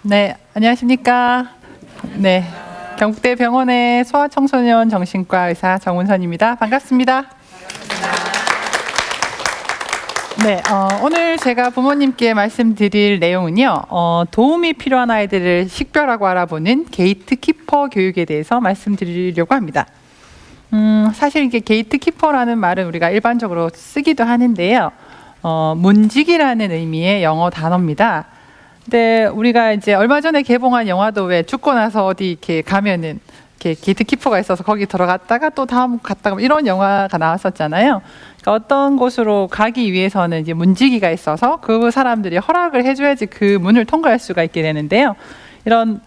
네, 안녕하십니까. 네, 경북대병원의 소아청소년 정신과 의사 정은선입니다. 반갑습니다. 네, 오늘 제가 부모님께 말씀드릴 내용은요, 도움이 필요한 아이들을 식별하고 알아보는 게이트키퍼 교육에 대해서 말씀드리려고 합니다. 사실 이게 게이트키퍼라는 말은 우리가 일반적으로 쓰기도 하는데요, 문지기라는 의미의 영어 단어입니다. 근데 우리가 이제 얼마 전에 개봉한 영화도 왜 죽고 나서 어디 이렇게 가면은 이렇게 게이트키퍼가 있어서 거기 들어갔다가 또 다음 갔다가 이런 영화가 나왔었잖아요. 그러니까 어떤 곳으로 가기 위해서는 이제 문지기가 있어서 그 사람들이 허락을 해줘야지 그 문을 통과할 수가 있게 되는데요. 이런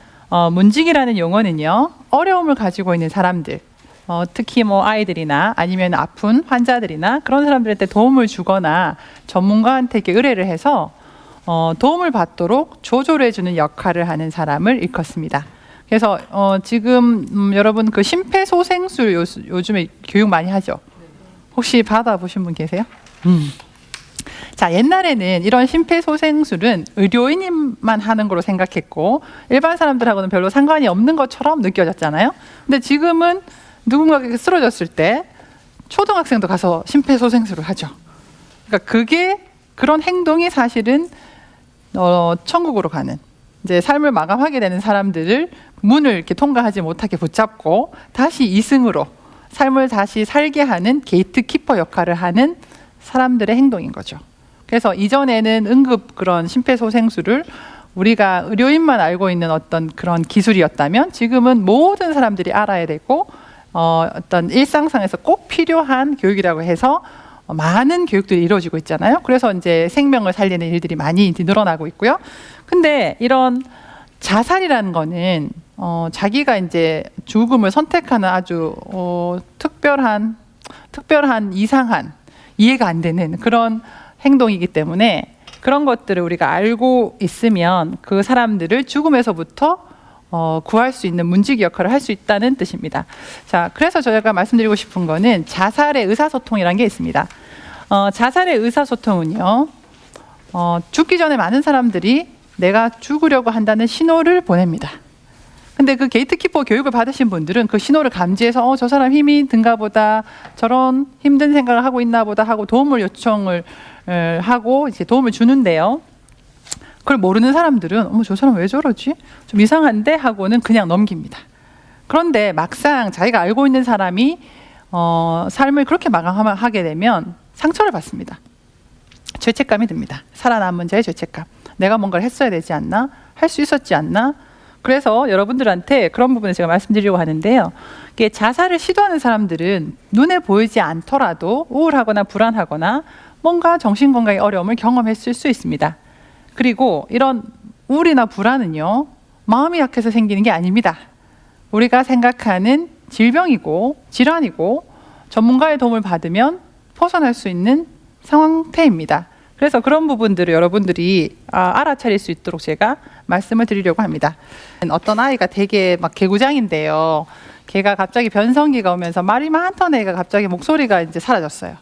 문지기라는 용어는요, 어려움을 가지고 있는 사람들, 특히 뭐 아이들이나 아니면 아픈 환자들이나 그런 사람들한테 도움을 주거나 전문가한테 이렇게 의뢰를 해서 도움을 받도록 조절해주는 역할을 하는 사람을 일컫습니다. 그래서 지금 여러분 그 심폐소생술 요즘에 교육 많이 하죠. 혹시 받아보신 분 계세요? 자, 옛날에는 이런 심폐소생술은 의료인만 하는 걸로 생각했고 일반 사람들하고는 별로 상관이 없는 것처럼 느껴졌잖아요. 근데 지금은 누군가가 쓰러졌을 때 초등학생도 가서 심폐소생술을 하죠. 그러니까 그런 행동이 사실은 천국으로 가는, 이제 삶을 마감하게 되는 사람들을 문을 이렇게 통과하지 못하게 붙잡고 다시 이승으로 삶을 다시 살게 하는 게이트키퍼 역할을 하는 사람들의 행동인 거죠. 그래서 이전에는 응급 그런 심폐소생술을 우리가 의료인만 알고 있는 어떤 그런 기술이었다면 지금은 모든 사람들이 알아야 되고 어떤 일상상에서 꼭 필요한 교육이라고 해서 많은 교육들이 이루어지고 있잖아요. 그래서 이제 생명을 살리는 일들이 많이 늘어나고 있고요. 근데 이런 자살이라는 거는 자기가 이제 죽음을 선택하는 아주 특별한 이상한 이해가 안 되는 그런 행동이기 때문에 그런 것들을 우리가 알고 있으면 그 사람들을 죽음에서부터 구할 수 있는 문지기 역할을 할 수 있다는 뜻입니다. 자, 그래서 저희가 말씀드리고 싶은 거는 자살의 의사소통이라는 게 있습니다. 자살의 의사소통은요, 죽기 전에 많은 사람들이 내가 죽으려고 한다는 신호를 보냅니다. 근데 그 게이트키퍼 교육을 받으신 분들은 그 신호를 감지해서 저 사람 힘이 든가 보다, 저런 힘든 생각을 하고 있나 보다 하고 도움을 요청을 하고 이제 도움을 주는데요. 그걸 모르는 사람들은 저 사람 왜 저러지? 좀 이상한데? 하고는 그냥 넘깁니다. 그런데 막상 자기가 알고 있는 사람이 삶을 그렇게 마감하게 되면 상처를 받습니다. 죄책감이 듭니다. 살아남은 자의 죄책감. 내가 뭔가를 했어야 되지 않나? 할 수 있었지 않나? 그래서 여러분들한테 그런 부분을 제가 말씀드리려고 하는데요. 이게 자살을 시도하는 사람들은 눈에 보이지 않더라도 우울하거나 불안하거나 뭔가 정신건강의 어려움을 경험했을 수 있습니다. 그리고 이런 우울이나 불안은요, 마음이 약해서 생기는 게 아닙니다. 우리가 생각하는 질병이고 질환이고 전문가의 도움을 받으면 벗어날 수 있는 상태입니다. 그래서 그런 부분들을 여러분들이 알아차릴 수 있도록 제가 말씀을 드리려고 합니다. 어떤 아이가 되게 막 개구장인데요. 걔가 갑자기 변성기가 오면서 말이 많던 애가 갑자기 목소리가 이제 사라졌어요.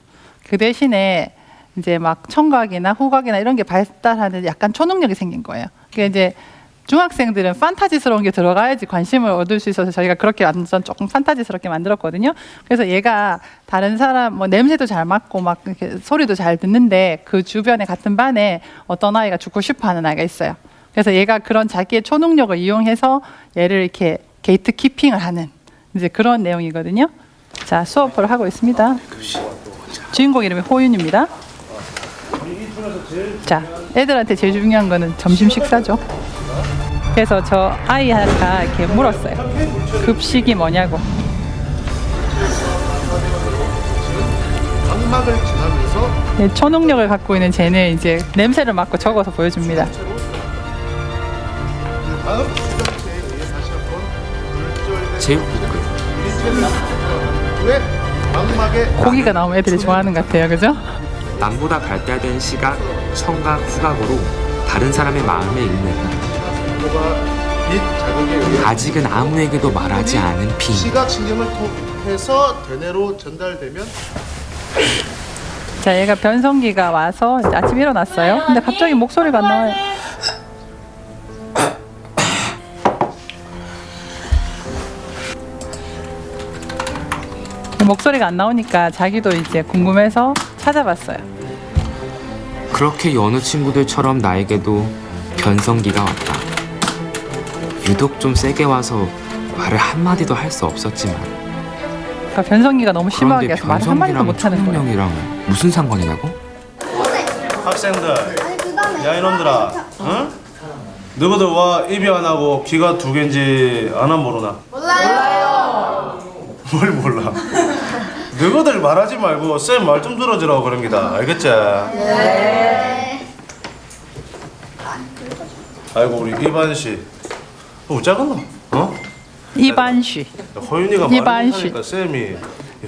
그 대신에 이제 막 청각이나 후각이나 이런 게 발달하는 약간 초능력이 생긴 거예요. 그러니까 이제 중학생들은 판타지스러운 게 들어가야지 관심을 얻을 수 있어서 저희가 그렇게 완전 조금 판타지스럽게 만들었거든요. 그래서 얘가 다른 사람 뭐 냄새도 잘 맡고 막 이렇게 소리도 잘 듣는데 그 주변에 같은 반에 어떤 아이가 죽고 싶어하는 아이가 있어요. 그래서 얘가 그런 자기의 초능력을 이용해서 얘를 이렇게 게이트 키핑을 하는 이제 그런 내용이거든요. 자, 수업을 하고 있습니다. 주인공 이름이 호윤입니다. 자, 애들한테 제일 중요한 거는 점심 식사죠. 그래서 저 아이가 이렇게 물었어요. 급식이 뭐냐고. 각막을 지나면서 네, 초능력을 갖고 있는 쟤는 이제 냄새를 맡고 적어서 보여줍니다. 다음 수정체에 의해 다시 한번 제육볶음. 왜 망막에 고기가 나오면 애들이 좋아하는 것 같아요, 그죠? 남보다 발달된 시각, 청각, 후각으로 다른 사람의 마음을 읽는 뭐가 빛 자극에 의해 아직은 아무에게도 말하지 않은 비밀. 시각 신경을 통해서 대뇌로 전달되면 자, 얘가 변성기가 와서 이제 아침 일어났어요. 근데 갑자기 목소리가 안 나와요. 목소리가 안 나오니까 자기도 이제 궁금해서 찾아봤어요. 그렇게 여느 친구들처럼 나에게도 변성기가 왔다. 유독 좀 세게 와서 말을 한마디도 할 수 없었지만 그러니까 변성기가 너무 심하게 그런데 와서 말 한마디도 변성기랑 못하는 거예요. 초능력이랑 무슨 상관이냐고? 학생들, 야 이놈들아, 응? 너희들 와 입이 안 하고 귀가 두 개인지 아나 모르나? 몰라요. 뭘 몰라? 너희들 말하지 말고 쌤 말 좀 들어주라고 그럽니다. 알겠지? 네. 아이고 우리 이반 씨, 어쩌겠노? 어? 이반쉬. 호윤이가 이반 말을 씨. 못하니까 쌤이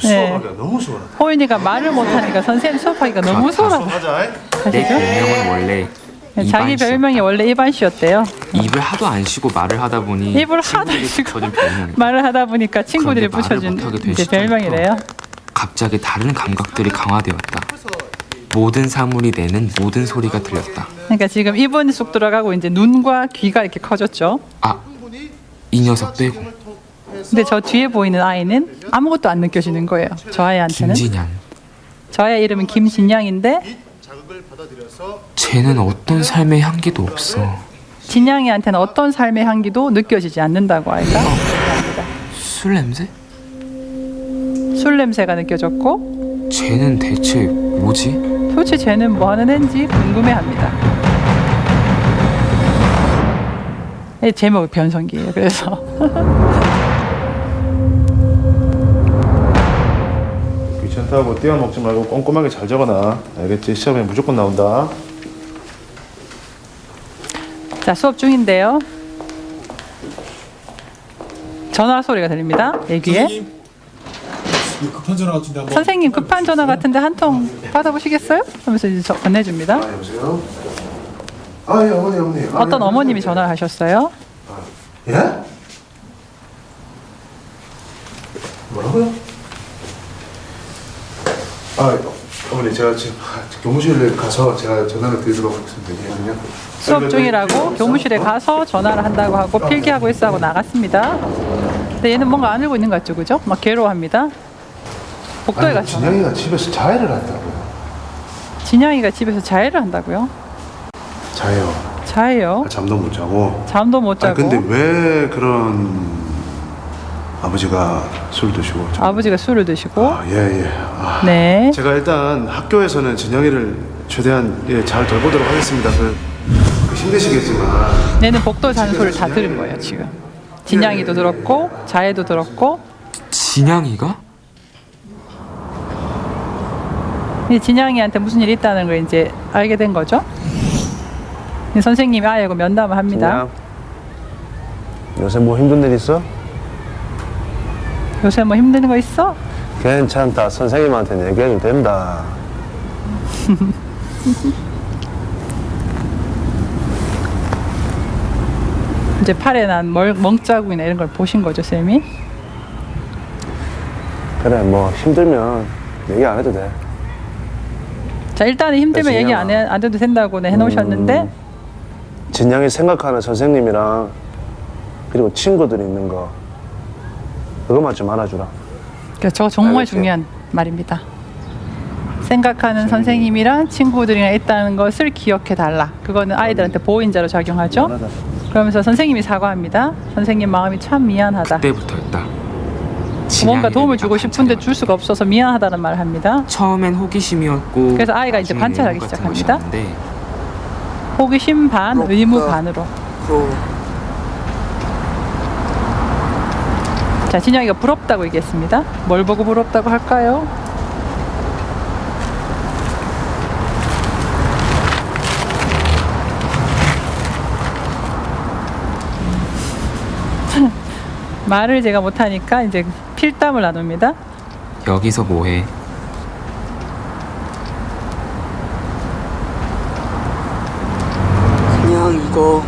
수업하기가 너무 수월하다. 호윤이가 말을 못하니까 선생님 수업하기가 너무 소라다. 수업하자. 내 아시죠? 별명은 원래 자기 이반씨였다. 별명이 원래 이반씨였대요. 입을 하도 안 쉬고 말을 하다 보니 입을 하도 안 친구들이 쉬고 붙여준 별명이다. 말을 하다 보니까 친구들이 그런데 말을 붙여준 못하게 된 이제 시점부터 별명이래요. 갑자기 다른 감각들이 강화되었다. 모든 사물이 내는 모든 소리가 들렸다. 그러니까 지금 입은 쑥 들어가고 이제 눈과 귀가 이렇게 커졌죠. 아, 이 녀석 빼고 근데 저 뒤에 보이는 아이는 아무것도 안 느껴지는 거예요. 저 아이한테는. 김진양. 저 아이 이름은 김진양인데 자극을 받아들여서 쟤는 어떤 삶의 향기도 없어. 진양이한테는 어떤 삶의 향기도 느껴지지 않는다고 아이가. 술 냄새? 술 냄새가 느껴졌고 쟤는 대체 뭐지? 도대체 쟤는 뭐 하는 애인지 궁금해합니다. 이 제목이 변성기예요. 그래서 귀찮다고 띄어먹지 말고 꼼꼼하게 잘 적어놔. 알겠지? 시험에 무조건 나온다. 자 수업 중인데요. 전화 소리가 들립니다. 얘기에 급한 전화 같은데 한번 선생님 급한 전화 같은데 한 통 받아보시겠어요? 하면서 이제 건네줍니다. 여보세요? 아, 예, 어머니. 아, 어떤 예, 어머님이 전화를 하셨어요. 예? 뭐라고요? 아, 어머니 제가 지금 교무실에 가서 제가 전화를 드리도록 하겠습니다. 잠시만요. 수업 중이라고 교무실에 가서 전화를 한다고 하고 필기하고 있어 하고 나갔습니다. 근데 얘는 뭔가 안 울고 있는 것 같죠, 그죠? 막 괴로워합니다. 복도에 아니, 가서 진영이가 집에서 자해를 한다고요. 진양이가 집에서 자해를 한다고요? 자해요. 자해요? 아, 잠도 못 자고. 잠도 못 아니, 자고. 근데 왜 그런 아버지가 술 드시고? 아버지가 술을 드시고. 아, 예, 예. 아, 네. 제가 일단 학교에서는 진영이를 최대한 잘 돌보도록 하겠습니다. 그 힘드시겠지만. 얘는 복도에 사는 소리를 다 들은 거예요, 지금. 진양이도 들었고 자해도 들었고. 진양이가? 이 진양이한테 무슨 일이 있다는 걸 이제 알게 된 거죠. 이 선생님이 아이하고 면담을 합니다. 요새 뭐 힘든 일 있어? 요새 뭐 힘든 거 있어? 괜찮다. 선생님한테 얘기해도 된다. 이제 팔에 난 멍자국이나 이런 걸 보신 거죠, 쌤이? 그래, 뭐 힘들면 얘기 안 해도 돼. 자, 일단은 힘들면 야, 얘기 진양아. 안 해도 된다고 해놓으셨는데 진양이 생각하는 선생님이랑 그리고 친구들이 있는 거 그것만 좀 알아주라. 저거 정말 알겠지? 중요한 말입니다. 생각하는 선생님이랑 친구들이랑 있다는 것을 기억해 달라. 그거는 아이들한테 보호인자로 작용하죠. 미안하다. 그러면서 선생님이 사과합니다. 선생님 마음이 참 미안하다. 그때부터였다. 뭔가 진양이를 도움을 내가 주고 싶은데 관찰해봤다. 줄 수가 없어서 미안하다는 말을 합니다. 처음엔 호기심이었고 그래서 아이가 이제 나중엔 관찰하기 의무 같은 시작합니다. 것이었는데 호기심 반, 의무 반으로. 자, 진영이가 부럽다고 얘기했습니다. 뭘 보고 부럽다고 할까요? 말을 제가 못하니까 이제 필담을 나눕니다. 여기서 뭐해? 그냥 이거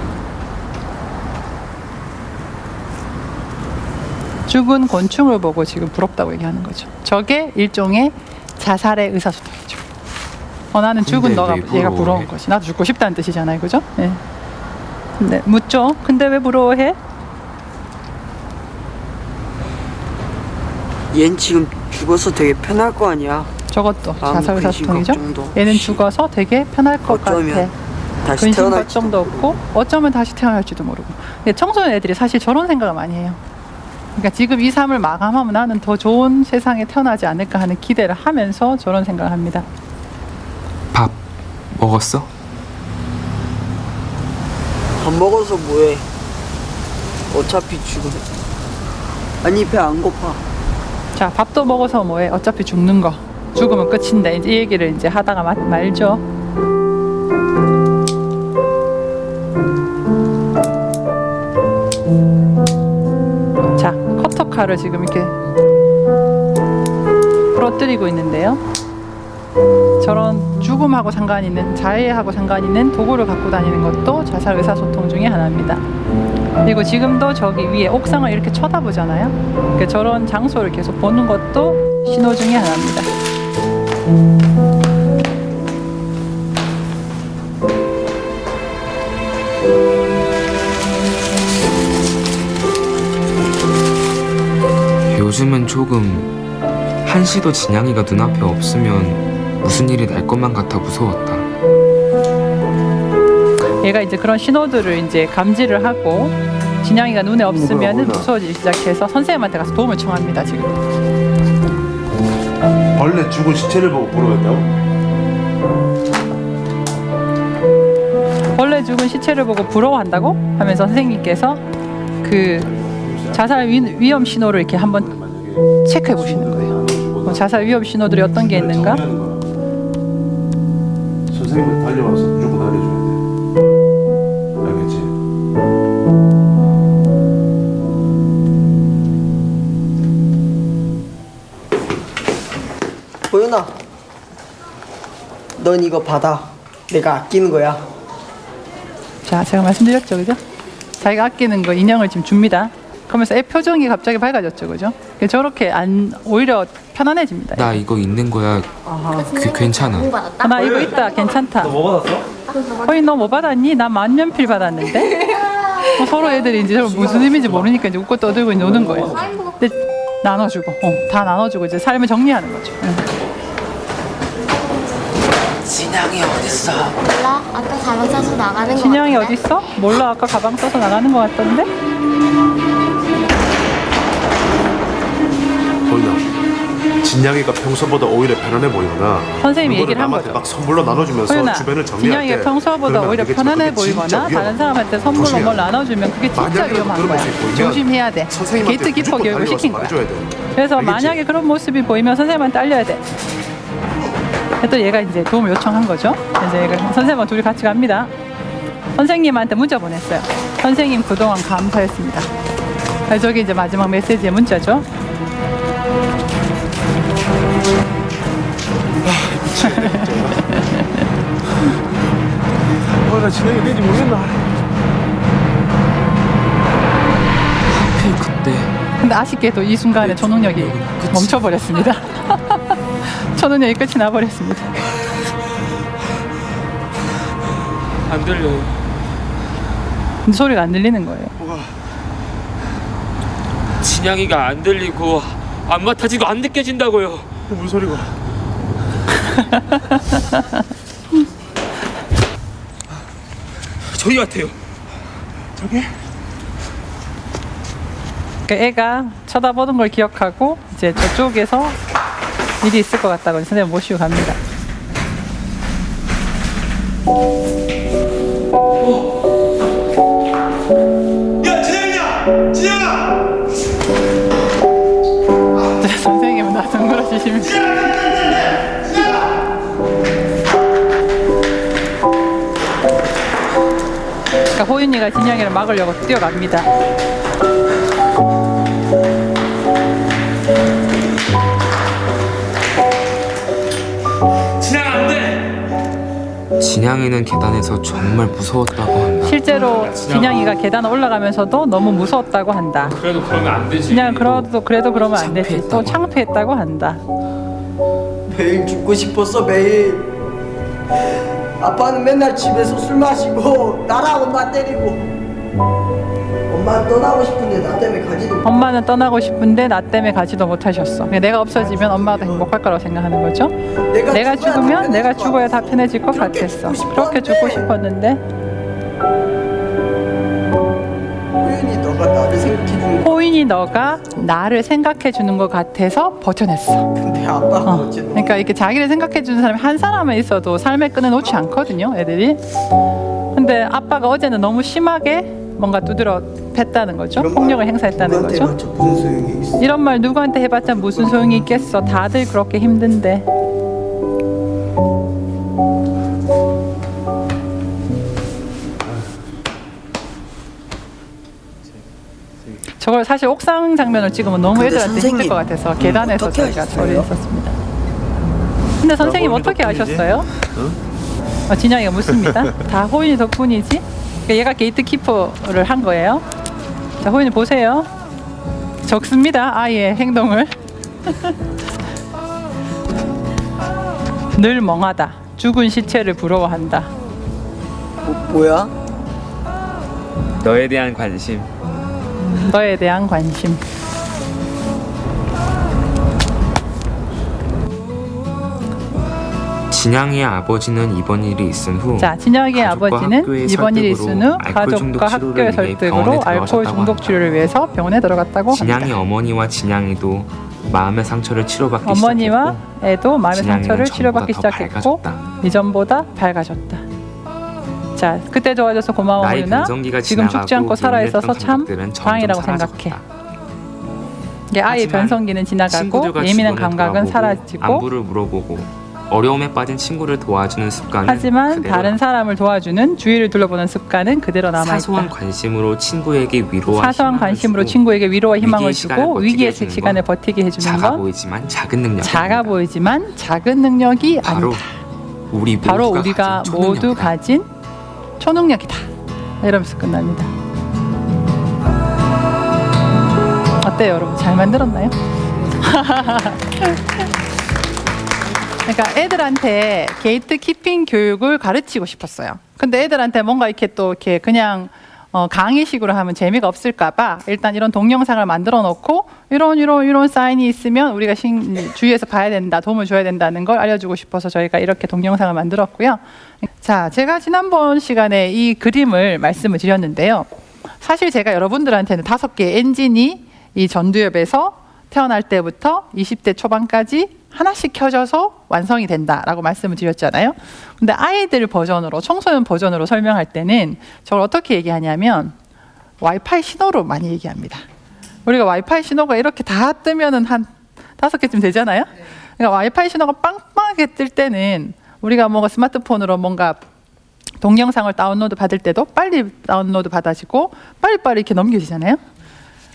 죽은 곤충을 보고 지금 부럽다고 얘기하는 거죠. 저게 일종의 자살의 의사소통이죠. 나는 죽은 근데 너가 왜 얘가 부러워해? 부러운 거지. 나도 죽고 싶다는 뜻이잖아요, 그죠? 네. 근데 묻죠. 근데 왜 부러워해? 얜 지금 죽어서 되게 편할 거 아니야. 저것도 아무 자살 의사소통이죠. 근심 걱정도 얘는 없이. 죽어서 되게 편할 것 같아. 어쩌면 다시 근심 태어날지도. 걱정도 없고 어쩌면 다시 태어날지도 모르고. 근데 청소년 애들이 사실 저런 생각을 많이 해요. 그러니까 지금 이 삶을 마감하면 나는 더 좋은 세상에 태어나지 않을까 하는 기대를 하면서 저런 생각을 합니다. 밥 먹었어? 밥 먹어서 뭐해. 어차피 죽어. 아니 배 안 고파. 자, 밥도 먹어서 뭐해? 어차피 죽는 거. 죽으면 끝인데 이제 이 얘기를 이제 하다가 말죠. 자, 커터칼을 지금 이렇게 부러뜨리고 있는데요. 저런 죽음하고 상관 있는, 자해하고 상관 있는 도구를 갖고 다니는 것도 자살 의사소통 중에 하나입니다. 그리고 지금도 저기 위에 옥상을 이렇게 쳐다보잖아요. 그러니까 저런 장소를 계속 보는 것도 신호 중에 하나입니다. 요즘은 조금 한시도 진양이가 눈앞에 없으면 무슨 일이 날 것만 같아 무서웠다. 얘가 이제 그런 신호들을 이제 감지를 하고 진양이가 눈에 없으면 무서워지기 시작해서 선생님한테 가서 도움을 청합니다. 지금 벌레 죽은 시체를 보고 부러웠다고? 벌레 죽은 시체를 보고 부러워한다고 하면서 선생님께서 그 자살 위험 신호를 이렇게 한번 체크해 보시는 거예요. 자살 위험 신호들이 어떤 게 있는가? 선생님은 달려와서 무조건 알려줘야 돼. 알겠지? 보윤아, 넌 이거 받아. 내가 아끼는 거야. 자, 제가 말씀드렸죠, 그죠? 자기가 아끼는 거 인형을 지금 줍니다. 그러면서 애 표정이 갑자기 밝아졌죠, 그죠? 저렇게 오히려 편안해집니다. 나 이거 있는 거야. 괜찮아. 나 이거 있다, 괜찮다. 너 뭐 받았어? 허이 너 뭐 받았니? 나 만년필 받았는데. 서로 애들이 이제 무슨 의미인지 모르니까 이제 웃고 떠들고 노는 거예요. 근데 나눠주고, 다 나눠주고 이제 삶을 정리하는 거죠. 진양이 어딨어? 몰라? 아까 가방 싸서 나가는 거 진양이 같은데? 어디 있어? 몰라, 아까 가방 써서 나가는 것 같던데. 보이나? 진양이가 평소보다 오히려 편안해 보이거나 선생님이 물건을 얘기를 한 남한테 거죠. 막 선물로 나눠주면서 호윤아, 주변을 정리할 때 진양이가 평소보다 그러면 안 오히려 되겠지만 편안해 그게 진짜 보이거나 위험해. 다른 사람한테 선물로 조심해야 뭘 돼. 나눠주면 그게 진짜 만약에 위험한 그런 거야. 모습이 보이면 조심해야 돼. 선생님한테 게이트 키퍼 무조건 교육을 달려와서 시킨 거야. 말해줘야 돼. 그래서 알겠지? 만약에 그런 모습이 보이면 선생님한테 알려야 돼. 또 얘가 이제 도움을 요청한 거죠. 이제 얘가 선생님과 둘이 같이 갑니다. 선생님한테 문자 보냈어요. 선생님 그동안 감사했습니다. 저기 이제 마지막 메시지의 문자죠. 나 진양이 왠지 모르겠나? 하필 그때 근데 아쉽게도 이 순간에 초능력이 멈춰버렸습니다. 초능력이 끝이 나버렸습니다. 안 들려요. 근데 소리가 안 들리는 거예요. 진양이가 안 들리고 안 맡아지고 안 느껴진다고요. 무슨 소리가? 저희 같아요. 그 애가 쳐다보는 걸 기억하고 이제 저쪽에서 일이 있을 것 같다고 선생님 모시고 갑니다. 야 진양이야! 진양아! 선생님은 나 둥그러지시면 그러니까 호윤이가 진양이를 막으려고 뛰어갑니다. 진양이는 계단에서 정말 무서웠다고 한다. 실제로 진양이가 계단 올라가면서도 너무 무서웠다고 한다. 그래도 그러면 안 되지. 그냥 그래도 그러면 안 되지. 또 창피했다고 한다. 매일 죽고 싶었어 매일. 아빠는 맨날 집에서 술 마시고 나랑 엄마 때리고. 엄마는 떠나고 싶은데 나 때문에 가지도 못. 엄마는 떠나고 싶은데 나 때문에 가지도 못하셨어. 그냥 내가 없어지면 엄마가 더 행복할 거라고 생각하는 거죠. 내가 죽으면 내가 죽어야 다 편해질 것 같았어. 그렇게 죽고 싶었는데 호인이 너가 나를 생각해 주는 거. 호인이 너가 나를 생각해 주는 것 같아서 버텨냈어. 근데 아빠가 어째 너무 그러니까 이렇게 자기를 생각해 주는 사람이 한 사람은 있어도 삶의 끈을 놓지 않거든요, 애들이. 근데 아빠가 어제는 너무 심하게 뭔가 두드러 팼다는 거죠. 폭력을 행사했다는 누구한테 거죠. 해봤자 무슨 소용이 있어. 이런 말 누구한테 해봤자 무슨 소용이 있겠어. 다들 그렇게 힘든데. 저걸 사실 옥상 장면을 찍으면 너무 근데 애들한테 힘들 선생님, 것 같아서 계단에서 어떻게 저희가 하셨어요? 처리했었습니다. 근데 선생님 호인이 어떻게 덕분이지? 아셨어요? 진영이가 묻습니다. 다 호인이 덕분이지? 그러니까 얘가 게이트키퍼를 한 거예요. 자, 호인이 보세요. 적습니다. 아이의 행동을. 늘 멍하다. 죽은 시체를 부러워한다. 뭐야? 너에 대한 관심. 너에 대한 관심. 진양이의 아버지는 입원 일이 있은 후 자, 진혁이의 가족과 아버지는 학교의 입원 일이 설득으로 있은 후 알코올 중독 가족과 치료를 학교의 위해 설득으로 병원에 알코올 들어가셨다고 중독 한다. 치료를 위해서 병원에 들어갔다고 진양이 합니다. 어머니와 진양이도 마음의 상처를 치료받기 어머니와 시작했고 애도 마음의 진양이는 상처를 전보다 치료받기 더 시작했고 밝아졌다. 이전보다 밝아졌다. 자, 그때 좋아져서 고마워 나의 호윤아. 변성기가 지금 죽지 지나가고 않고 살아있어서 예민했던 참 감각들은 점점 다행이라고 생각해. 사라졌다. 이게 아이의 하지만 변성기는 지나가고 친구들과 예민한 주변을 감각은 돌아보고 사라지고 안부를 물어보고 어려움에 빠진 친구를 도와주는 습관은 하지만 그대로 다른 사람을 도와주는 주위를 둘러보는 습관은 그대로 사소한 남아있다. 관심으로 친구에게 위로와 사소한 희망을 관심으로 주고 친구에게 위로와 희망을 위기의 시간을 주고 버티게 위기의 해주는 시간을 건 버티게 해주는 작아 건 보이지만 작은 능력입니다. 작아 보이지만 작은 능력이 바로 아니다. 우리 바로 모두가 우리가 가진 모두 초능력이다. 가진 초능력이다. 이러면서 끝납니다. 어때요, 여러분? 잘 만들었나요? 그러니까 애들한테 게이트 키핑 교육을 가르치고 싶었어요. 근데 애들한테 뭔가 이렇게 또 이렇게 그냥 강의식으로 하면 재미가 없을까봐 일단 이런 동영상을 만들어 놓고 이런 사인이 있으면 우리가 주위에서 봐야 된다, 도움을 줘야 된다는 걸 알려주고 싶어서 저희가 이렇게 동영상을 만들었고요. 자, 제가 지난번 시간에 이 그림을 말씀을 드렸는데요. 사실 제가 여러분들한테는 5개의 엔진이 이 전두엽에서 태어날 때부터 20대 초반까지 하나씩 켜져서 완성이 된다라고 말씀을 드렸잖아요. 근데 아이들 버전으로, 청소년 버전으로 설명할 때는 저걸 어떻게 얘기하냐면 와이파이 신호로 많이 얘기합니다. 우리가 와이파이 신호가 이렇게 다 뜨면은 한 5개쯤 되잖아요. 그러니까 와이파이 신호가 빵빵하게 뜰 때는 우리가 뭔가 스마트폰으로 뭔가 동영상을 다운로드 받을 때도 빨리 다운로드 받아지고 빨리빨리 이렇게 넘겨지잖아요.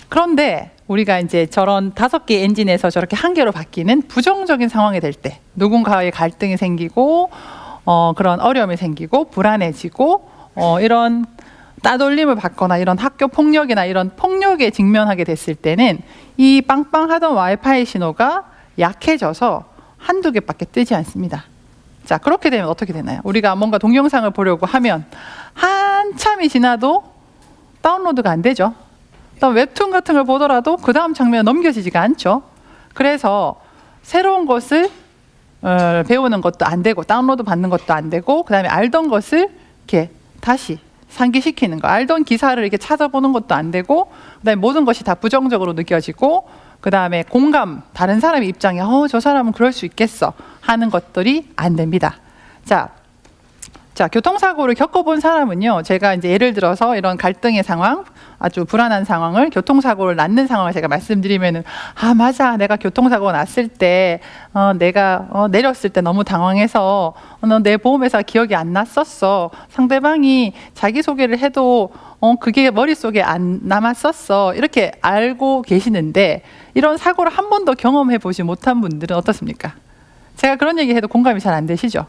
그런데 우리가 이제 저런 5개 엔진에서 저렇게 한 개로 바뀌는 부정적인 상황이 될 때, 누군가의 갈등이 생기고 그런 어려움이 생기고 불안해지고 이런 따돌림을 받거나 이런 학교 폭력이나 이런 폭력에 직면하게 됐을 때는 이 빵빵하던 와이파이 신호가 약해져서 한두 개밖에 뜨지 않습니다. 자, 그렇게 되면 어떻게 되나요? 우리가 뭔가 동영상을 보려고 하면 한참이 지나도 다운로드가 안 되죠. 웹툰 같은 걸 보더라도 그 다음 장면에 넘겨지지가 않죠. 그래서 새로운 것을 배우는 것도 안 되고 다운로드 받는 것도 안 되고 그다음에 알던 것을 이렇게 다시 상기시키는 거, 알던 기사를 이렇게 찾아보는 것도 안 되고 그다음에 모든 것이 다 부정적으로 느껴지고 그다음에 공감, 다른 사람의 입장에 저 사람은 그럴 수 있겠어 하는 것들이 안 됩니다. 자, 교통사고를 겪어본 사람은요, 제가 이제 예를 들어서 이런 갈등의 상황, 아주 불안한 상황을, 교통사고를 낳는 상황을 제가 말씀드리면은, 맞아. 내가 교통사고가 났을 때, 내가 내렸을 때 너무 당황해서, 내 보험회사 기억이 안 났었어. 상대방이 자기소개를 해도, 그게 머릿속에 안 남았었어. 이렇게 알고 계시는데, 이런 사고를 한 번도 경험해 보지 못한 분들은 어떻습니까? 제가 그런 얘기 해도 공감이 잘 안 되시죠?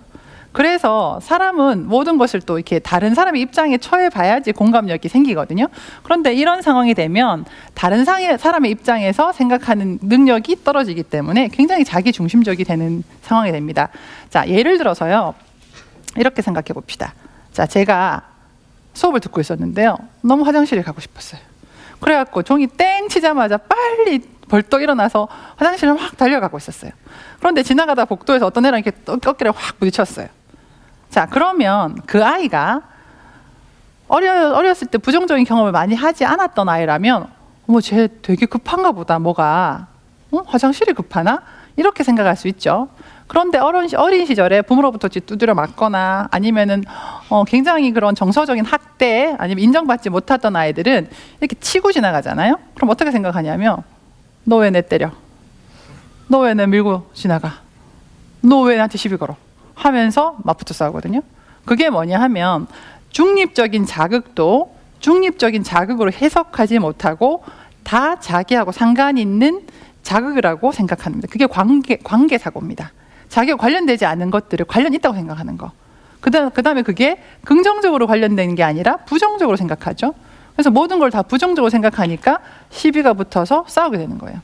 그래서 사람은 모든 것을 또 이렇게 다른 사람의 입장에 처해 봐야지 공감력이 생기거든요. 그런데 이런 상황이 되면 다른 사람의 입장에서 생각하는 능력이 떨어지기 때문에 굉장히 자기 중심적이 되는 상황이 됩니다. 자, 예를 들어서요. 이렇게 생각해 봅시다. 자, 제가 수업을 듣고 있었는데요. 너무 화장실에 가고 싶었어요. 그래갖고 종이 땡 치자마자 빨리 벌떡 일어나서 화장실을 확 달려가고 있었어요. 그런데 지나가다 복도에서 어떤 애랑 이렇게 어깨를 확 부딪혔어요. 자, 그러면 그 아이가 어렸을 때 부정적인 경험을 많이 하지 않았던 아이라면 어머, 쟤 되게 급한가 보다. 뭐가 화장실이 급하나? 이렇게 생각할 수 있죠. 그런데 어린 시절에 부모로부터 두드려 맞거나 아니면은 굉장히 그런 정서적인 학대 아니면 인정받지 못했던 아이들은 이렇게 치고 지나가잖아요. 그럼 어떻게 생각하냐면 너 왜 내 때려? 너 왜 내 밀고 지나가? 너 왜 나한테 시비 걸어? 하면서 맞붙어 싸우거든요. 그게 뭐냐 하면 중립적인 자극도 중립적인 자극으로 해석하지 못하고 다 자기하고 상관 있는 자극이라고 생각합니다. 그게 관계 사고입니다. 자기와 관련되지 않은 것들을 관련 있다고 생각하는 거. 그다음에 그게 긍정적으로 관련되는 게 아니라 부정적으로 생각하죠. 그래서 모든 걸 다 부정적으로 생각하니까 시비가 붙어서 싸우게 되는 거예요.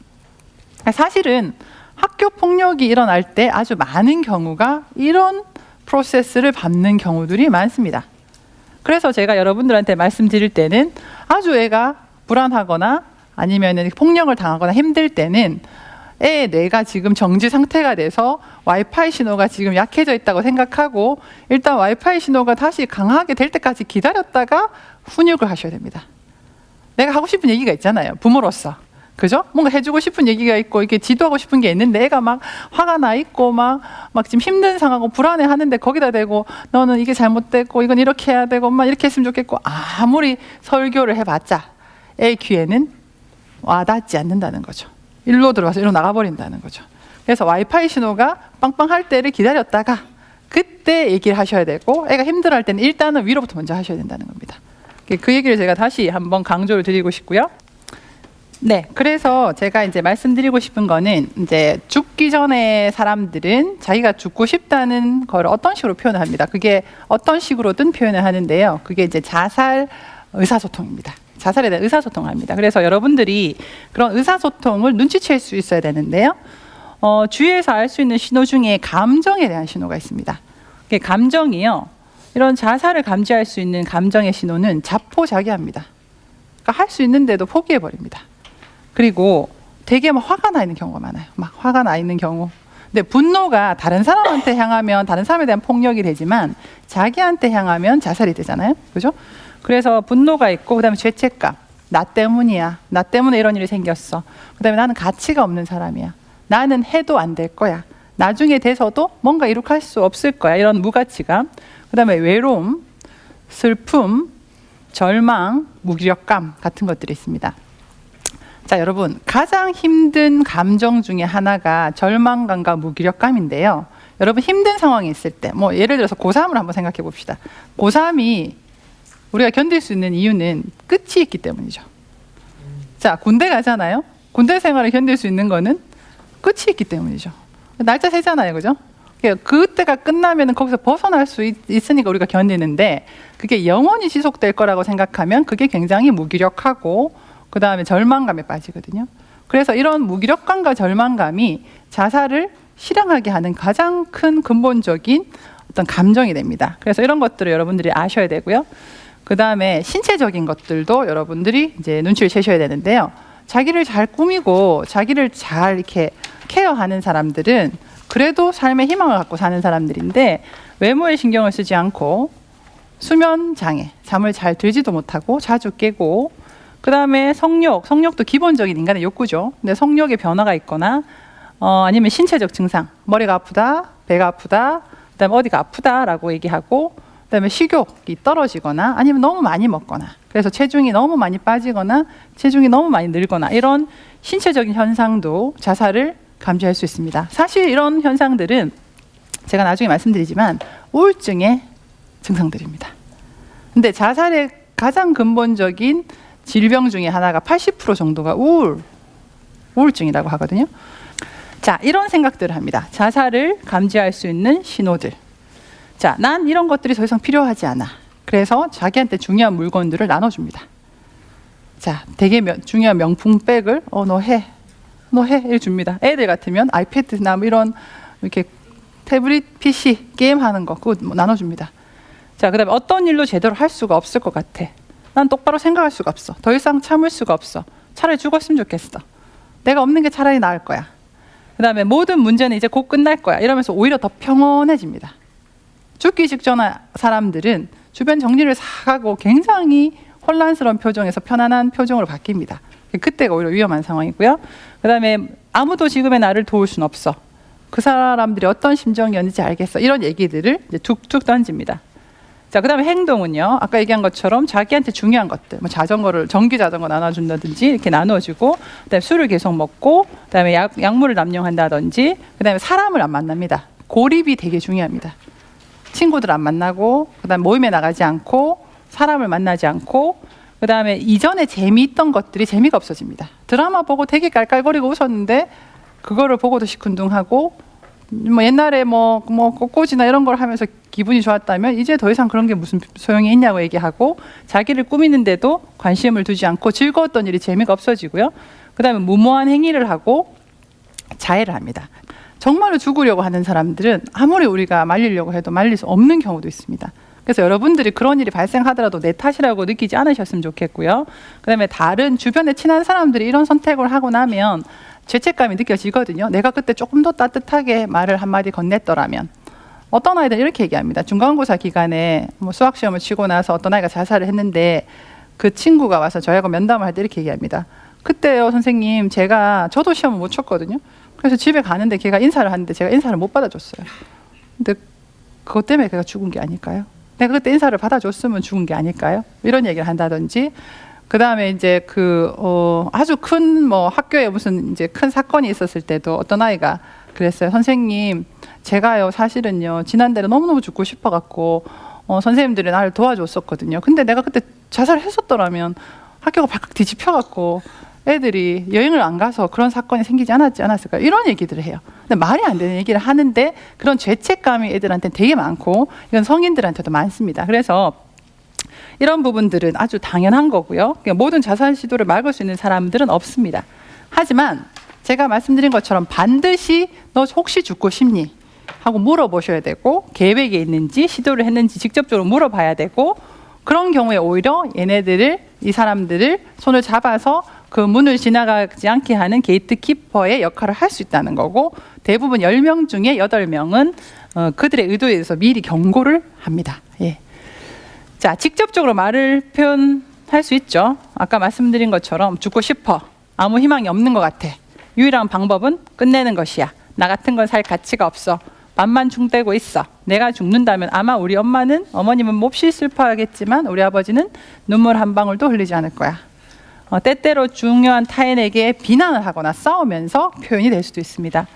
사실은 학교 폭력이 일어날 때 아주 많은 경우가 이런 프로세스를 밟는 경우들이 많습니다. 그래서 제가 여러분들한테 말씀드릴 때는 아주 애가 불안하거나 아니면 폭력을 당하거나 힘들 때는 애의 뇌가 지금 정지 상태가 돼서 와이파이 신호가 지금 약해져 있다고 생각하고 일단 와이파이 신호가 다시 강하게 될 때까지 기다렸다가 훈육을 하셔야 됩니다. 내가 하고 싶은 얘기가 있잖아요. 부모로서. 그죠? 뭔가 해주고 싶은 얘기가 있고 이렇게 지도하고 싶은 게 있는데 애가 막 화가 나 있고 막 지금 힘든 상황하고 불안해 하는데 거기다 대고 너는 이게 잘못됐고 이건 이렇게 해야 되고 엄마 이렇게 했으면 좋겠고 아무리 설교를 해봤자 애 귀에는 와닿지 않는다는 거죠. 일로 들어가서 일로 나가버린다는 거죠. 그래서 와이파이 신호가 빵빵할 때를 기다렸다가 그때 얘기를 하셔야 되고 애가 힘들어할 때는 일단은 위로부터 먼저 하셔야 된다는 겁니다. 그 얘기를 제가 다시 한번 강조를 드리고 싶고요. 네, 그래서 제가 이제 말씀드리고 싶은 거는 이제 죽기 전에 사람들은 자기가 죽고 싶다는 걸 어떤 식으로 표현을 합니다. 그게 어떤 식으로든 표현을 하는데요. 그게 이제 자살 의사소통입니다. 자살에 대한 의사소통을 합니다. 그래서 여러분들이 그런 의사소통을 눈치챌 수 있어야 되는데요. 주위에서 알 수 있는 신호 중에 감정에 대한 신호가 있습니다. 그게 감정이요. 이런 자살을 감지할 수 있는 감정의 신호는 자포자기합니다. 그러니까 할 수 있는데도 포기해버립니다. 그리고 되게 막 화가 나 있는 경우가 많아요. 막 화가 나 있는 경우. 근데 분노가 다른 사람한테 향하면 다른 사람에 대한 폭력이 되지만 자기한테 향하면 자살이 되잖아요. 그죠? 그래서 분노가 있고 그다음에 죄책감. 나 때문이야. 나 때문에 이런 일이 생겼어. 그다음에 나는 가치가 없는 사람이야. 나는 해도 안 될 거야. 나중에 돼서도 뭔가 이룩할 수 없을 거야. 이런 무가치감. 그다음에 외로움, 슬픔, 절망, 무기력감 같은 것들이 있습니다. 자, 여러분, 가장 힘든 감정 중에 하나가 절망감과 무기력감인데요. 여러분 힘든 상황이 있을 때, 뭐 예를 들어서 고3을 한번 생각해 봅시다. 고3이 우리가 견딜 수 있는 이유는 끝이 있기 때문이죠. 자, 군대 가잖아요. 군대 생활을 견딜 수 있는 거는 끝이 있기 때문이죠. 날짜 세잖아요, 그죠? 그때가 끝나면 거기서 벗어날 수 있으니까 우리가 견디는데 그게 영원히 지속될 거라고 생각하면 그게 굉장히 무기력하고 그 다음에 절망감에 빠지거든요. 그래서 이런 무기력감과 절망감이 자살을 실행하게 하는 가장 큰 근본적인 어떤 감정이 됩니다. 그래서 이런 것들을 여러분들이 아셔야 되고요. 그 다음에 신체적인 것들도 여러분들이 이제 눈치를 채셔야 되는데요. 자기를 잘 꾸미고 자기를 잘 이렇게 케어하는 사람들은 그래도 삶의 희망을 갖고 사는 사람들인데 외모에 신경을 쓰지 않고 수면 장애, 잠을 잘 들지도 못하고 자주 깨고 그 다음에 성욕도 기본적인 인간의 욕구죠. 근데 성욕에 변화가 있거나 아니면 신체적 증상, 머리가 아프다, 배가 아프다, 그다음에 어디가 아프다라고 얘기하고 그다음에 식욕이 떨어지거나 아니면 너무 많이 먹거나 그래서 체중이 너무 많이 빠지거나 체중이 너무 많이 늘거나 이런 신체적인 현상도 자살을 감지할 수 있습니다. 사실 이런 현상들은 제가 나중에 말씀드리지만 우울증의 증상들입니다. 근데 자살의 가장 근본적인 질병 중에 하나가 80% 정도가 우울증이라고 하거든요. 자, 이런 생각들을 합니다. 자살을 감지할 수 있는 신호들. 자, 난 이런 것들이 더 이상 필요하지 않아. 그래서 자기한테 중요한 물건들을 나눠줍니다. 자, 되게 중요한 명품백을 너 해 이렇게 줍니다. 애들 같으면 아이패드나 뭐 이런 이렇게 태블릿 PC 게임하는 거 그거 뭐 나눠줍니다. 자, 그다음에 어떤 일도 제대로 할 수가 없을 것 같아. 난 똑바로 생각할 수가 없어. 더 이상 참을 수가 없어. 차라리 죽었으면 좋겠어. 내가 없는 게 차라리 나을 거야. 그다음에 모든 문제는 이제 곧 끝날 거야. 이러면서 오히려 더 평온해집니다. 죽기 직전 사람들은 주변 정리를 싹 하고 굉장히 혼란스러운 표정에서 편안한 표정으로 바뀝니다. 그때가 오히려 위험한 상황이고요. 그다음에 아무도 지금의 나를 도울 순 없어. 그 사람들이 어떤 심정이었는지 알겠어. 이런 얘기들을 이제 툭툭 던집니다. 자, 그다음에 행동은요. 아까 얘기한 것처럼 자기한테 중요한 것들, 뭐 자전거를 전기 자전거 나눠준다든지 이렇게 나눠주고, 그다음에 술을 계속 먹고, 그다음에 약물을 남용한다든지, 그다음에 사람을 안 만납니다. 고립이 되게 중요합니다. 친구들 안 만나고, 그다음에 모임에 나가지 않고, 사람을 만나지 않고, 그다음에 이전에 재미있던 것들이 재미가 없어집니다. 드라마 보고 되게 깔깔거리고 웃었는데 그거를 보고도 시큰둥하고, 뭐 옛날에 뭐 꽃꽂이나 이런 걸 하면서 기분이 좋았다면 이제 더 이상 그런 게 무슨 소용이 있냐고 얘기하고, 자기를 꾸미는데도 관심을 두지 않고 즐거웠던 일이 재미가 없어지고요. 그다음에 무모한 행위를 하고 자해를 합니다. 정말로 죽으려고 하는 사람들은 아무리 우리가 말리려고 해도 말릴 수 없는 경우도 있습니다. 그래서 여러분들이 그런 일이 발생하더라도 내 탓이라고 느끼지 않으셨으면 좋겠고요. 그다음에 다른 주변에 친한 사람들이 이런 선택을 하고 나면 죄책감이 느껴지거든요. 내가 그때 조금 더 따뜻하게 말을 한마디 건넸더라면. 어떤 아이들은 이렇게 얘기합니다. 중간고사 기간에 뭐 수학시험을 치고 나서 어떤 아이가 자살을 했는데 그 친구가 와서 저희하고 면담을 할 때 이렇게 얘기합니다. 그때요 선생님, 저도 시험을 못 쳤거든요. 그래서 집에 가는데 걔가 인사를 하는데 제가 인사를 못 받아줬어요. 근데 그것 때문에 걔가 죽은 게 아닐까요? 내가 그때 인사를 받아줬으면 죽은 게 아닐까요? 이런 얘기를 한다든지, 그 다음에 이제 아주 큰 뭐 학교에 무슨 이제 큰 사건이 있었을 때도 어떤 아이가 그랬어요. 선생님, 제가요 사실은요 지난달에 너무너무 죽고 싶어갖고 선생님들이 나를 도와줬었거든요. 근데 내가 그때 자살을 했었더라면 학교가 발칵 뒤집혀갖고 애들이 여행을 안 가서 그런 사건이 생기지 않았을까요? 이런 얘기들을 해요. 근데 말이 안 되는 얘기를 하는데 그런 죄책감이 애들한테는 되게 많고 이건 성인들한테도 많습니다. 그래서 이런 부분들은 아주 당연한 거고요. 모든 자살 시도를 막을 수 있는 사람들은 없습니다. 하지만 제가 말씀드린 것처럼 반드시 너 혹시 죽고 싶니? 하고 물어보셔야 되고, 계획이 있는지 시도를 했는지 직접적으로 물어봐야 되고, 그런 경우에 오히려 이 사람들을 손을 잡아서 그 문을 지나가지 않게 하는 게이트키퍼의 역할을 할 수 있다는 거고, 대부분 10명 중에 8명은 그들의 의도에 대해서 미리 경고를 합니다. 예. 자, 직접적으로 말을 표현할 수 있죠. 아까 말씀드린 것처럼 죽고 싶어. 아무 희망이 없는 것 같아. 유일한 방법은 끝내는 것이야. 나 같은 건 살 가치가 없어. 맘만 중대고 있어. 내가 죽는다면 아마 우리 어머님은 몹시 슬퍼하겠지만 우리 아버지는 눈물 한 방울도 흘리지 않을 거야. 때때로 중요한 타인에게 비난을 하거나 싸우면서 표현이 될 수도 있습니다.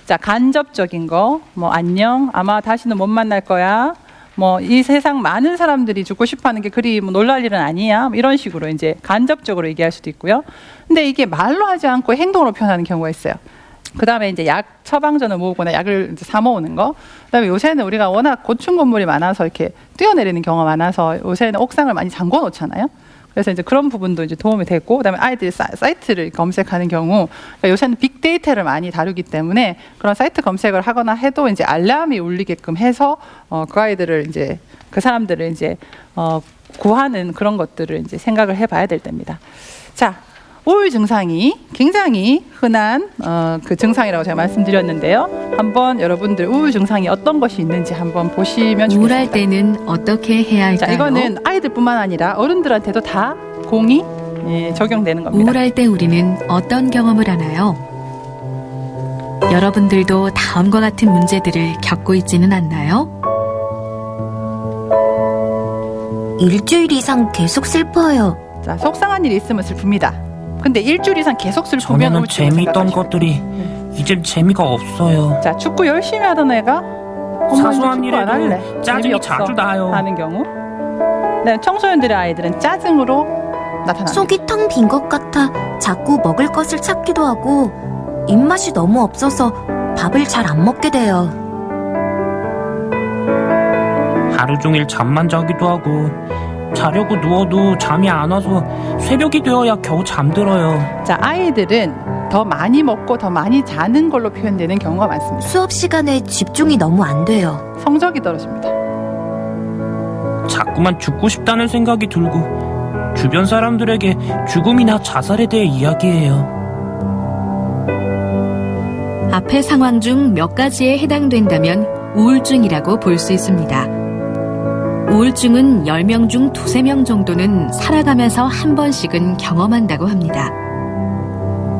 자, 간접적인 거, 뭐 안녕, 아마 다시는 못 만날 거야. 뭐 이 세상 많은 사람들이 죽고 싶어하는 게 그리 뭐 놀랄 일은 아니야. 뭐 이런 식으로 이제 간접적으로 얘기할 수도 있고요. 근데 이게 말로 하지 않고 행동으로 표현하는 경우가 있어요. 그 다음에 이제 약 처방전을 모으거나 약을 이제 사 모으는 거. 그 다음에 요새는 우리가 워낙 고층 건물이 많아서 이렇게 뛰어내리는 경우가 많아서 요새는 옥상을 많이 잠궈 놓잖아요. 그래서 이제 그런 부분도 이제 도움이 되고, 그다음에 아이들이 사이트를 검색하는 경우, 그러니까 요새는 빅데이터를 많이 다루기 때문에 그런 사이트 검색을 하거나 해도 이제 알람이 울리게끔 해서 그 아이들을 이제 그 사람들을 이제 구하는 그런 것들을 이제 생각을 해봐야 될 때입니다. 자, 우울 증상이 굉장히 흔한 그 증상이라고 제가 말씀드렸는데요. 한번 여러분들 우울 증상이 어떤 것이 있는지 한번 보시면 좋겠습니다. 우울할 때는 어떻게 해야 할까요? 자, 이거는 아이들뿐만 아니라 어른들한테도 다 공이 적용되는 겁니다. 우울할 때 우리는 어떤 경험을 하나요? 여러분들도 다음과 같은 문제들을 겪고 있지는 않나요? 일주일 이상 계속 슬퍼요. 자, 속상한 일이 있으면 슬픕니다. 근데 일주일 이상 계속 슬프면 전에는 우울증을 재미있던 생각하시면 것들이 이젠 재미가 없어요. 자, 축구 열심히 하던 애가 엄마 이제 사소한 축구 안 할래. 일에도 짜증이 재미없어 자주 나요. 하는 경우. 네, 청소년들의 아이들은 짜증으로 나타납니다. 속이 텅 빈 것 같아 자꾸 먹을 것을 찾기도 하고 입맛이 너무 없어서 밥을 잘 안 먹게 돼요. 하루 종일 잠만 자기도 하고 자려고 누워도 잠이 안 와서 새벽이 되어야 겨우 잠들어요. 자, 아이들은 더 많이 먹고 더 많이 자는 걸로 표현되는 경우가 많습니다. 수업 시간에 집중이 너무 안 돼요. 성적이 떨어집니다. 자꾸만 죽고 싶다는 생각이 들고 주변 사람들에게 죽음이나 자살에 대해 이야기해요. 앞의 상황 중 몇 가지에 해당된다면 우울증이라고 볼 수 있습니다. 우울증은 10명 중 2~3명 정도는 살아가면서 한 번씩은 경험한다고 합니다.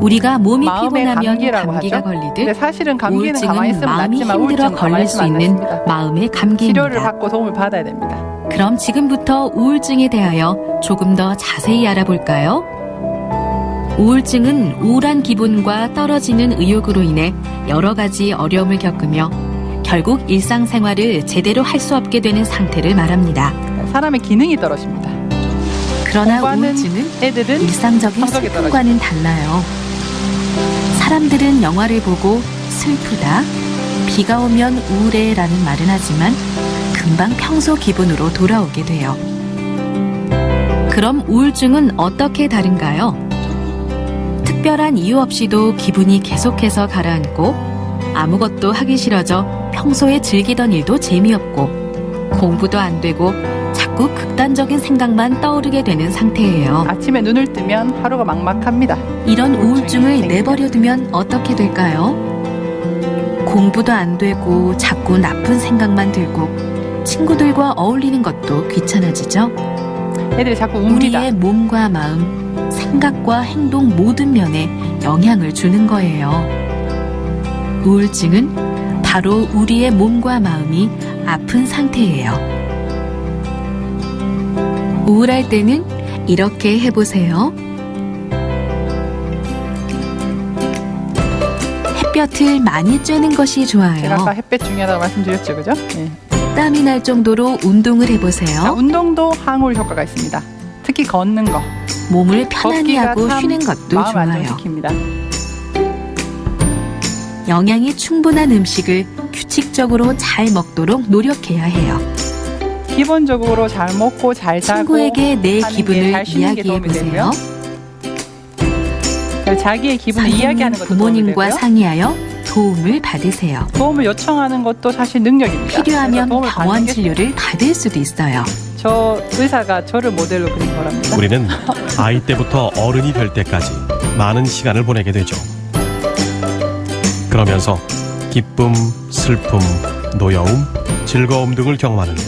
우리가 몸이 마음의 피곤하면 감기라고 감기가 하죠. 걸리듯 근데 사실은 감기는 가만히 우울증은 있으면 마음이 낫지만 힘들어 우울증은 가만히 걸릴 수 있으면 안 있는 낫습니다. 마음의 감기입니다. 치료를 받고 도움을 받아야 됩니다. 그럼 지금부터 우울증에 대하여 조금 더 자세히 알아볼까요? 우울증은 우울한 기분과 떨어지는 의욕으로 인해 여러 가지 어려움을 겪으며 결국 일상생활을 제대로 할 수 없게 되는 상태를 말합니다. 사람의 기능이 떨어집니다. 그러나 공부하는 우울증은 애들은 일상적인 성적이 슬픔과는 달라요. 사람들은 영화를 보고 슬프다, 비가 오면 우울해라는 말은 하지만 금방 평소 기분으로 돌아오게 돼요. 그럼 우울증은 어떻게 다른가요? 특별한 이유 없이도 기분이 계속해서 가라앉고 아무것도 하기 싫어져 평소에 즐기던 일도 재미없고 공부도 안 되고 자꾸 극단적인 생각만 떠오르게 되는 상태예요. 아침에 눈을 뜨면 하루가 막막합니다. 이런 우울증을 생깁니다. 내버려두면 어떻게 될까요? 공부도 안 되고 자꾸 나쁜 생각만 들고 친구들과 어울리는 것도 귀찮아지죠. 애들이 자꾸 웁니다. 우리의 몸과 마음, 생각과 행동 모든 면에 영향을 주는 거예요. 우울증은 바로 우리의 몸과 마음이 아픈 상태예요. 우울할 때는 이렇게 해보세요. 햇볕을 많이 쬐는 것이 제가 아까 좋아요. 햇볕 중요하다고 말씀드렸죠, 그죠? 네. 땀이 날 정도로 운동을 자, 해보세요. 운동도 항우울 효과가 있습니다. 특히 걷는 거. 몸을 편안히 걷기가 하고 참 쉬는 것도 마음 좋아요. 안정시킵니다. 영양이 충분한 음식을 규칙적으로 잘 먹도록 노력해야 해요. 기본적으로 잘 먹고 잘 자고 친구에게 내 하는 게 기분을 잘 쉬는 게 이야기해 도움이 되고요. 보세요. 자기의 기분을 선생님, 이야기하는 것도 도움이 부모님과 되고요. 상의하여 도움을 받으세요. 도움을 요청하는 것도 사실 능력입니다. 필요하면 그래서 도움을 병원 받는 게 진료를 받을 수도 있어요. 저 의사가 저를 모델로 그린 거랍니다. 우리는 아이 때부터 어른이 될 때까지 많은 시간을 보내게 되죠. 그러면서 기쁨, 슬픔, 노여움, 즐거움 등을 경험하는데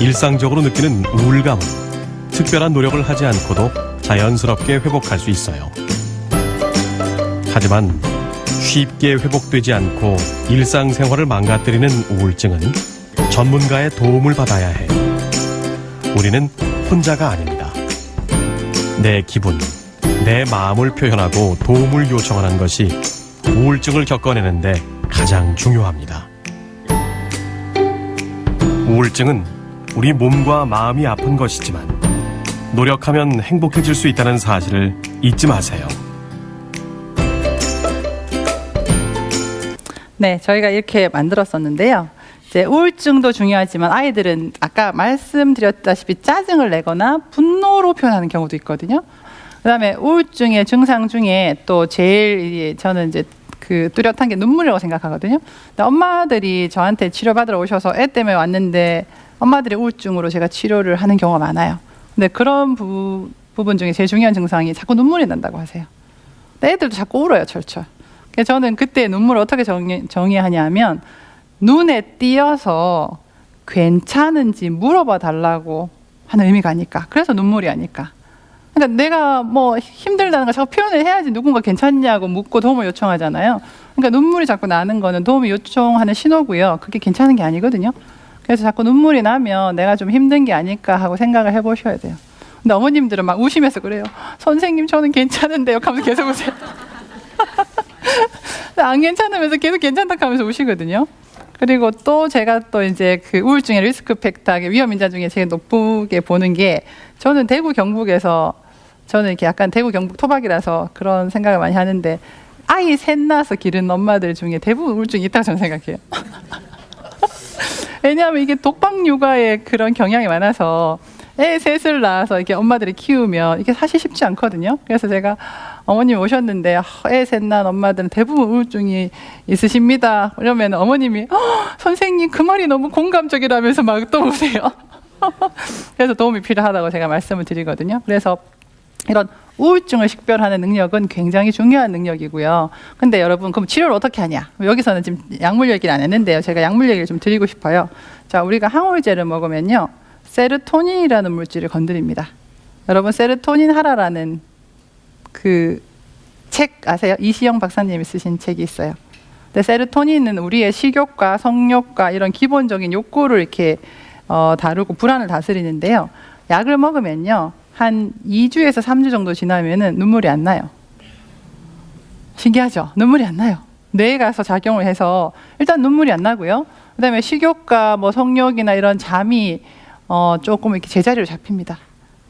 일상적으로 느끼는 우울감은 특별한 노력을 하지 않고도 자연스럽게 회복할 수 있어요. 하지만 쉽게 회복되지 않고 일상생활을 망가뜨리는 우울증은 전문가의 도움을 받아야 해요. 우리는 혼자가 아닙니다. 내 기분, 내 마음을 표현하고 도움을 요청하는 것이 우울증을 겪어내는데 가장 중요합니다. 우울증은 우리 몸과 마음이 아픈 것이지만 노력하면 행복해질 수 있다는 사실을 잊지 마세요. 네, 저희가 이렇게 만들었었는데요. 이제 우울증도 중요하지만 아이들은 아까 말씀드렸다시피 짜증을 내거나 분노로 표현하는 경우도 있거든요. 그다음에 우울증의 증상 중에 또 제일 저는 이제 그 뚜렷한 게 눈물이라고 생각하거든요. 근데 엄마들이 저한테 치료받으러 오셔서 애 때문에 왔는데 엄마들의 우울증으로 제가 치료를 하는 경우가 많아요. 근데 그런 부분 중에 제일 중요한 증상이 자꾸 눈물이 난다고 하세요. 근데 애들도 자꾸 울어요, 철철. 그래서 저는 그때 눈물을 어떻게 정의하냐면 눈에 띄어서 괜찮은지 물어봐 달라고 하는 의미가 아닐까. 그래서 눈물이 아닐까. 그러니까 내가 뭐 힘들다는 걸 자꾸 표현을 해야지 누군가 괜찮냐고 묻고 도움을 요청하잖아요. 그러니까 눈물이 자꾸 나는 거는 도움을 요청하는 신호고요. 그게 괜찮은 게 아니거든요. 그래서 자꾸 눈물이 나면 내가 좀 힘든 게 아닐까 하고 생각을 해보셔야 돼요. 근데 어머님들은 막 우시면서 그래요. 선생님 저는 괜찮은데요 하면서 계속 우세요. 안 괜찮으면서 계속 괜찮다 하면서 우시거든요. 그리고 또 제가 또 이제 그 우울증의 리스크 팩터, 위험 인자 중에 제일 높게 보는 게 저는 대구 경북에서 저는 이렇게 약간 대구 경북 토박이라서 그런 생각을 많이 하는데 아이 셋 낳아서 기른 엄마들 중에 대부분 우울증이 있다고 저는 생각해요. 왜냐하면 이게 독박 육아의 그런 경향이 많아서 애 셋을 낳아서 이렇게 엄마들이 키우면 이게 사실 쉽지 않거든요. 그래서 제가 어머님 오셨는데 애 셋 낳은 엄마들은 대부분 우울증이 있으십니다. 그러면 어머님이 선생님 그 말이 너무 공감적이라면서 막 또 오세요. 그래서 도움이 필요하다고 제가 말씀을 드리거든요. 그래서 이런 우울증을 식별하는 능력은 굉장히 중요한 능력이고요. 근데 여러분 그럼 치료를 어떻게 하냐? 여기서는 지금 약물 얘기를 안 했는데요. 제가 약물 얘기를 좀 드리고 싶어요. 자, 우리가 항우울제를 먹으면요. 세르토닌이라는 물질을 건드립니다. 여러분 세르토닌 하라라는 그 책 아세요? 이시영 박사님이 쓰신 책이 있어요. 근데 세르토닌은 우리의 식욕과 성욕과 이런 기본적인 욕구를 이렇게 다루고 불안을 다스리는데요. 약을 먹으면요. 한 2주에서 3주 정도 지나면은 눈물이 안 나요. 신기하죠? 눈물이 안 나요. 뇌에 가서 작용을 해서 일단 눈물이 안 나고요. 그다음에 식욕과 뭐 성욕이나 이런 잠이 조금 이렇게 제자리로 잡힙니다.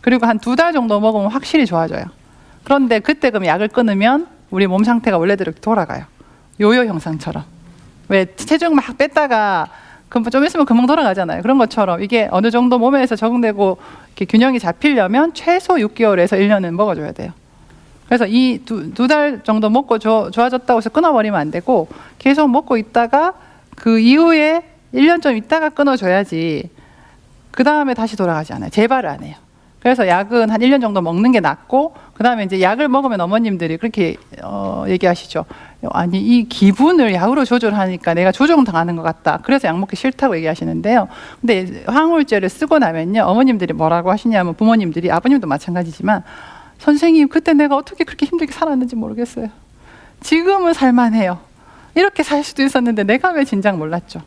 그리고 한 2달 정도 먹으면 확실히 좋아져요. 그런데 그때 그럼 약을 끊으면 우리 몸 상태가 원래대로 돌아가요. 요요 현상처럼. 왜 체중 막 뺐다가 그럼 좀 있으면 금방 돌아가잖아요. 그런 것처럼 이게 어느 정도 몸에서 적응되고 이렇게 균형이 잡히려면 최소 6개월에서 1년은 먹어줘야 돼요. 그래서 이 두 달 정도 먹고 좋아졌다고 해서 끊어버리면 안 되고 계속 먹고 있다가 그 이후에 1년 좀 있다가 끊어줘야지 그 다음에 다시 돌아가지 않아요. 재발을 안 해요. 그래서 약은 한 1년 정도 먹는 게 낫고 그 다음에 이제 약을 먹으면 어머님들이 그렇게 얘기하시죠. 아니 이 기분을 약으로 조절하니까 내가 조종당하는 것 같다. 그래서 약 먹기 싫다고 얘기하시는데요. 근데 항우울제를 쓰고 나면요. 어머님들이 뭐라고 하시냐면 부모님들이 아버님도 마찬가지지만 선생님 그때 내가 어떻게 그렇게 힘들게 살았는지 모르겠어요. 지금은 살만해요. 이렇게 살 수도 있었는데 내가 왜 진작 몰랐죠.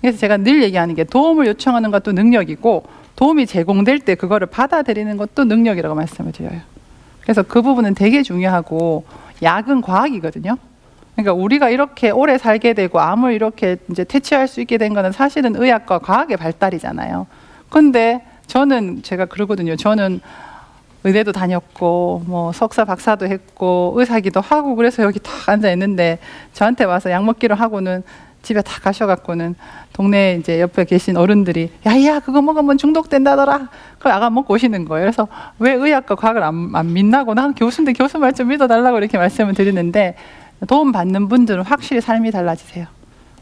그래서 제가 늘 얘기하는 게 도움을 요청하는 것도 능력이고 도움이 제공될 때 그거를 받아들이는 것도 능력이라고 말씀을 드려요. 그래서 그 부분은 되게 중요하고 약은 과학이거든요. 그러니까 우리가 이렇게 오래 살게 되고 암을 이렇게 이제 퇴치할 수 있게 된 거는 사실은 의학과 과학의 발달이잖아요. 근데 제가 그러거든요. 저는 의대도 다녔고 뭐 석사 박사도 했고 의사기도 하고 그래서 여기 딱 앉아 있는데 저한테 와서 약 먹기로 하고는 집에 다 가셔갖고는 동네 이제 옆에 계신 어른들이 야야 그거 먹으면 중독된다더라. 그걸 약간 먹고 오시는 거예요. 그래서 왜 의학과 과학을 안 믿나고 난 교수인데 교수 말 좀 믿어달라고 이렇게 말씀을 드리는데 도움 받는 분들은 확실히 삶이 달라지세요.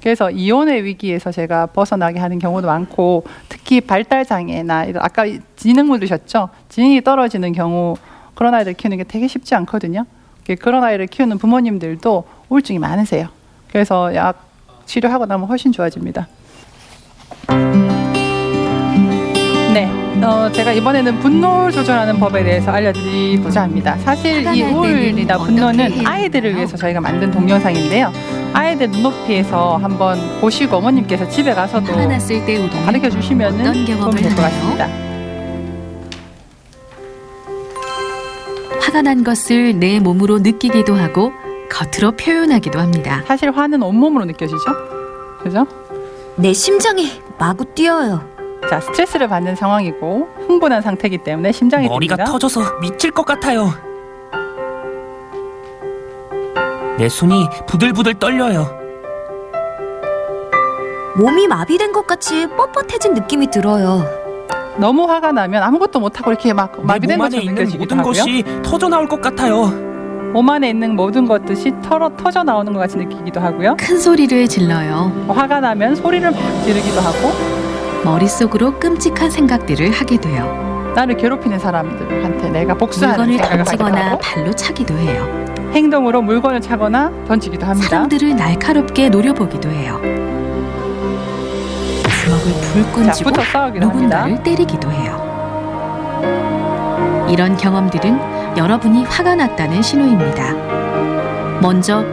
그래서 이혼의 위기에서 제가 벗어나게 하는 경우도 많고 특히 발달장애나 아까 지능 물으셨죠? 지능이 떨어지는 경우 그런 아이들 키우는 게 되게 쉽지 않거든요. 그런 아이를 키우는 부모님들도 우울증이 많으세요. 그래서 약 치료하고 나면 훨씬 좋아집니다. 네, 제가 이번에는 분노를 조절하는 법에 대해서 알려드리고자 합니다. 사실 이 우울이나 분노는 아이들을 위해서 저희가 만든 동영상인데요. 아이들 눈높이에서 한번 보시고 어머님께서 집에 가서도 가르쳐 주시면 도움이 될 것 같습니다. 화가 난 것을 내 몸으로 느끼기도 하고 겉으로 표현하기도 합니다. 사실 화는 온몸으로 느껴지죠? 그죠? 내 심장이 마구 뛰어요. 자, 스트레스를 받는 상황이고 흥분한 상태이기 때문에 심장이 머리가 뜁니다. 터져서 미칠 것 같아요. 내 손이 부들부들 떨려요. 몸이 마비된 것 같이 뻣뻣해진 느낌이 들어요. 너무 화가 나면 아무것도 못하고 이렇게 막 마비된 몸 안에 것처럼 있는 느껴지기도 모든 하고요. 것이 터져 나올 것 같아요. 몸 안에 있는 모든 것들이 터져 나오는 것 같이 느끼기도 하고요. 큰 소리를 질러요. 화가 나면 소리를 막 지르기도 하고 머릿속으로 끔찍한 생각들을 하게 돼요. 나를 괴롭히는 사람들한테 내가 복수하는 물건을 생각을 하기도 던지거나 하고 발로 차기도 해요. 행동으로 물건을 차거나 던지기도 합니다. 사람들을 날카롭게 노려보기도 해요. 주먹을 불 끈지고 붙어 싸우기도 누군가를 합니다. 때리기도 해요. 이런 경험들은 여러분이 화가 났다는 신호입니다. 먼저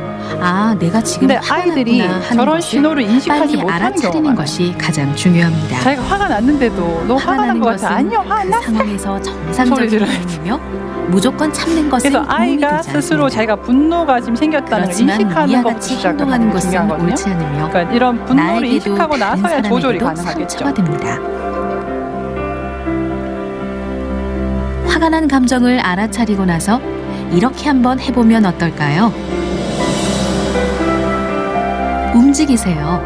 내가 지금 근데 화가 아이들이 났구나 하는 저런 것을 신호를 인식하지 빨리 못하는 알아차리는 경우가 것이 가장 중요합니다. 자기가 화가 났는데도 너 화가 난 나는 것 같아. 것은 아니요, 화안 그 났어. 상황에서 소리 정상적인 질러야지. 반응이며 무조건 참는 것은 그래서 도움이 아이가 되지 스스로 않습니다. 자기가 분노가 지금 생겼다는 걸 그렇지만 인식하는 이와 것부터 같이 시작을 행동하는 하는 게 것은 중요하거든요. 옳지 않으며 그러니까 이런 분노를 나에게도 인식하고 다른 나서야 조절이 사람에게도 가능하겠죠. 상처가 됩니다. 화가 난 감정을 알아차리고 나서 이렇게 한번 해보면 어떨까요? 움직이세요.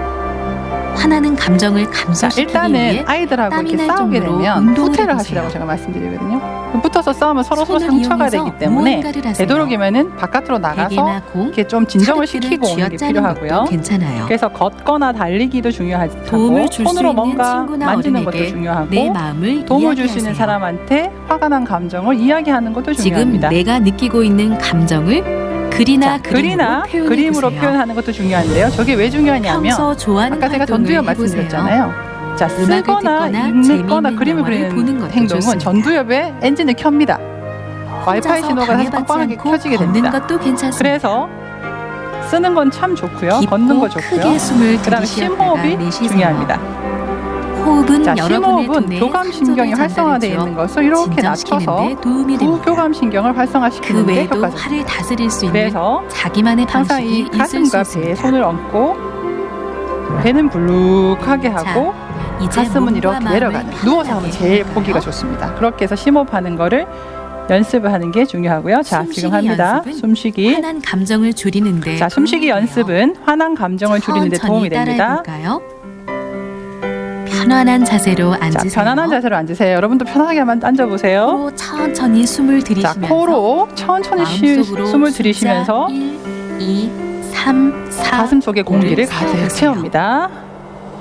화나는 감정을 자, 감소시키기 일단은 위해 아이들하고 땀이 이렇게 날 싸우게 정도로 되면 운동을 후퇴를 해보세요. 하시라고 제가 말씀드리거든요. 그럼 붙어서 싸우면 서로 손을 상처가 이용해서 되기 때문에 무언가를 하세요. 되도록이면은 바깥으로 나가서 베개나 공, 이렇게 좀 진정을 차르트를 시키고 오는 게 쥐어짜는 필요하고요. 것도 괜찮아요. 그래서 걷거나 달리기도 중요하고 도움을 줄 수 손으로 있는 뭔가 친구나 만지는 어른에게 것도 중요하고 내 마음을 도움을 줄 수 있는 이야기하세요. 사람한테 화가 난 감정을 이야기하는 것도 지금 중요합니다. 내가 느끼고 있는 감정을 글이나 그림으로 표현하는 것도 중요한데요. 저게 왜 중요하냐면 평소 좋아하는 아까 제가 활동을 전두엽 해보세요. 말씀드렸잖아요. 자, 음악을 쓰거나 듣거나 읽거나 재미있는 그림을 영화를 보는 그리는 것도 행동은 좋습니다. 전두엽의 엔진을 켭니다. 와이파이 혼자서 신호가 다시 방해받지 빵빵하게 않고 켜지게 걷는 됩니다. 것도 괜찮습니다. 그래서 쓰는 건 참 좋고요. 깊고 걷는 거 좋고요. 크게 숨을 그다음에 들이쉬었다가 심호흡이 내쉬세요. 중요합니다. 호흡은 자, 여러분의 심호흡은 두뇌에 교감신경이 산소를 활성화되어 전달해주어 있는 것을 이렇게 진정시키는 낮춰서 데 도움이 됩니다. 부교감신경을 그 활성화시키는 데 외에도 효과적입니다. 화를 다스릴 수 있는 그래서 자기만의 항상 방식이 이 있을 수 가슴과 배에 있습니다. 손을 얹고 배는 불룩하게 하고 이제 가슴은 몸과 이렇게 마음을 내려가는 누워서 하면 제일 해볼까요? 보기가 좋습니다. 그렇게 해서 심호흡하는 거를 연습을 하는 게 중요하고요. 자, 지금 숨쉬기 합니다. 연습은 숨쉬기. 화난 감정을 줄이는데 자, 숨쉬기 도움이 돼요. 연습은 화난 감정을 줄이는 데 도움이 천천히 됩니다. 따라해볼까요? 편안한 자세로 앉으세요. 자, 편안한 자세로 앉으세요. 여러분도 편하게 한번 앉아보세요. 코로 천천히 숨을 자, 들이쉬면서 코로 천천히 마음속으로 숨을 들이쉬면서 1, 2, 3, 4 가슴 속에 공기를 5를 가득 세워보세요. 채웁니다.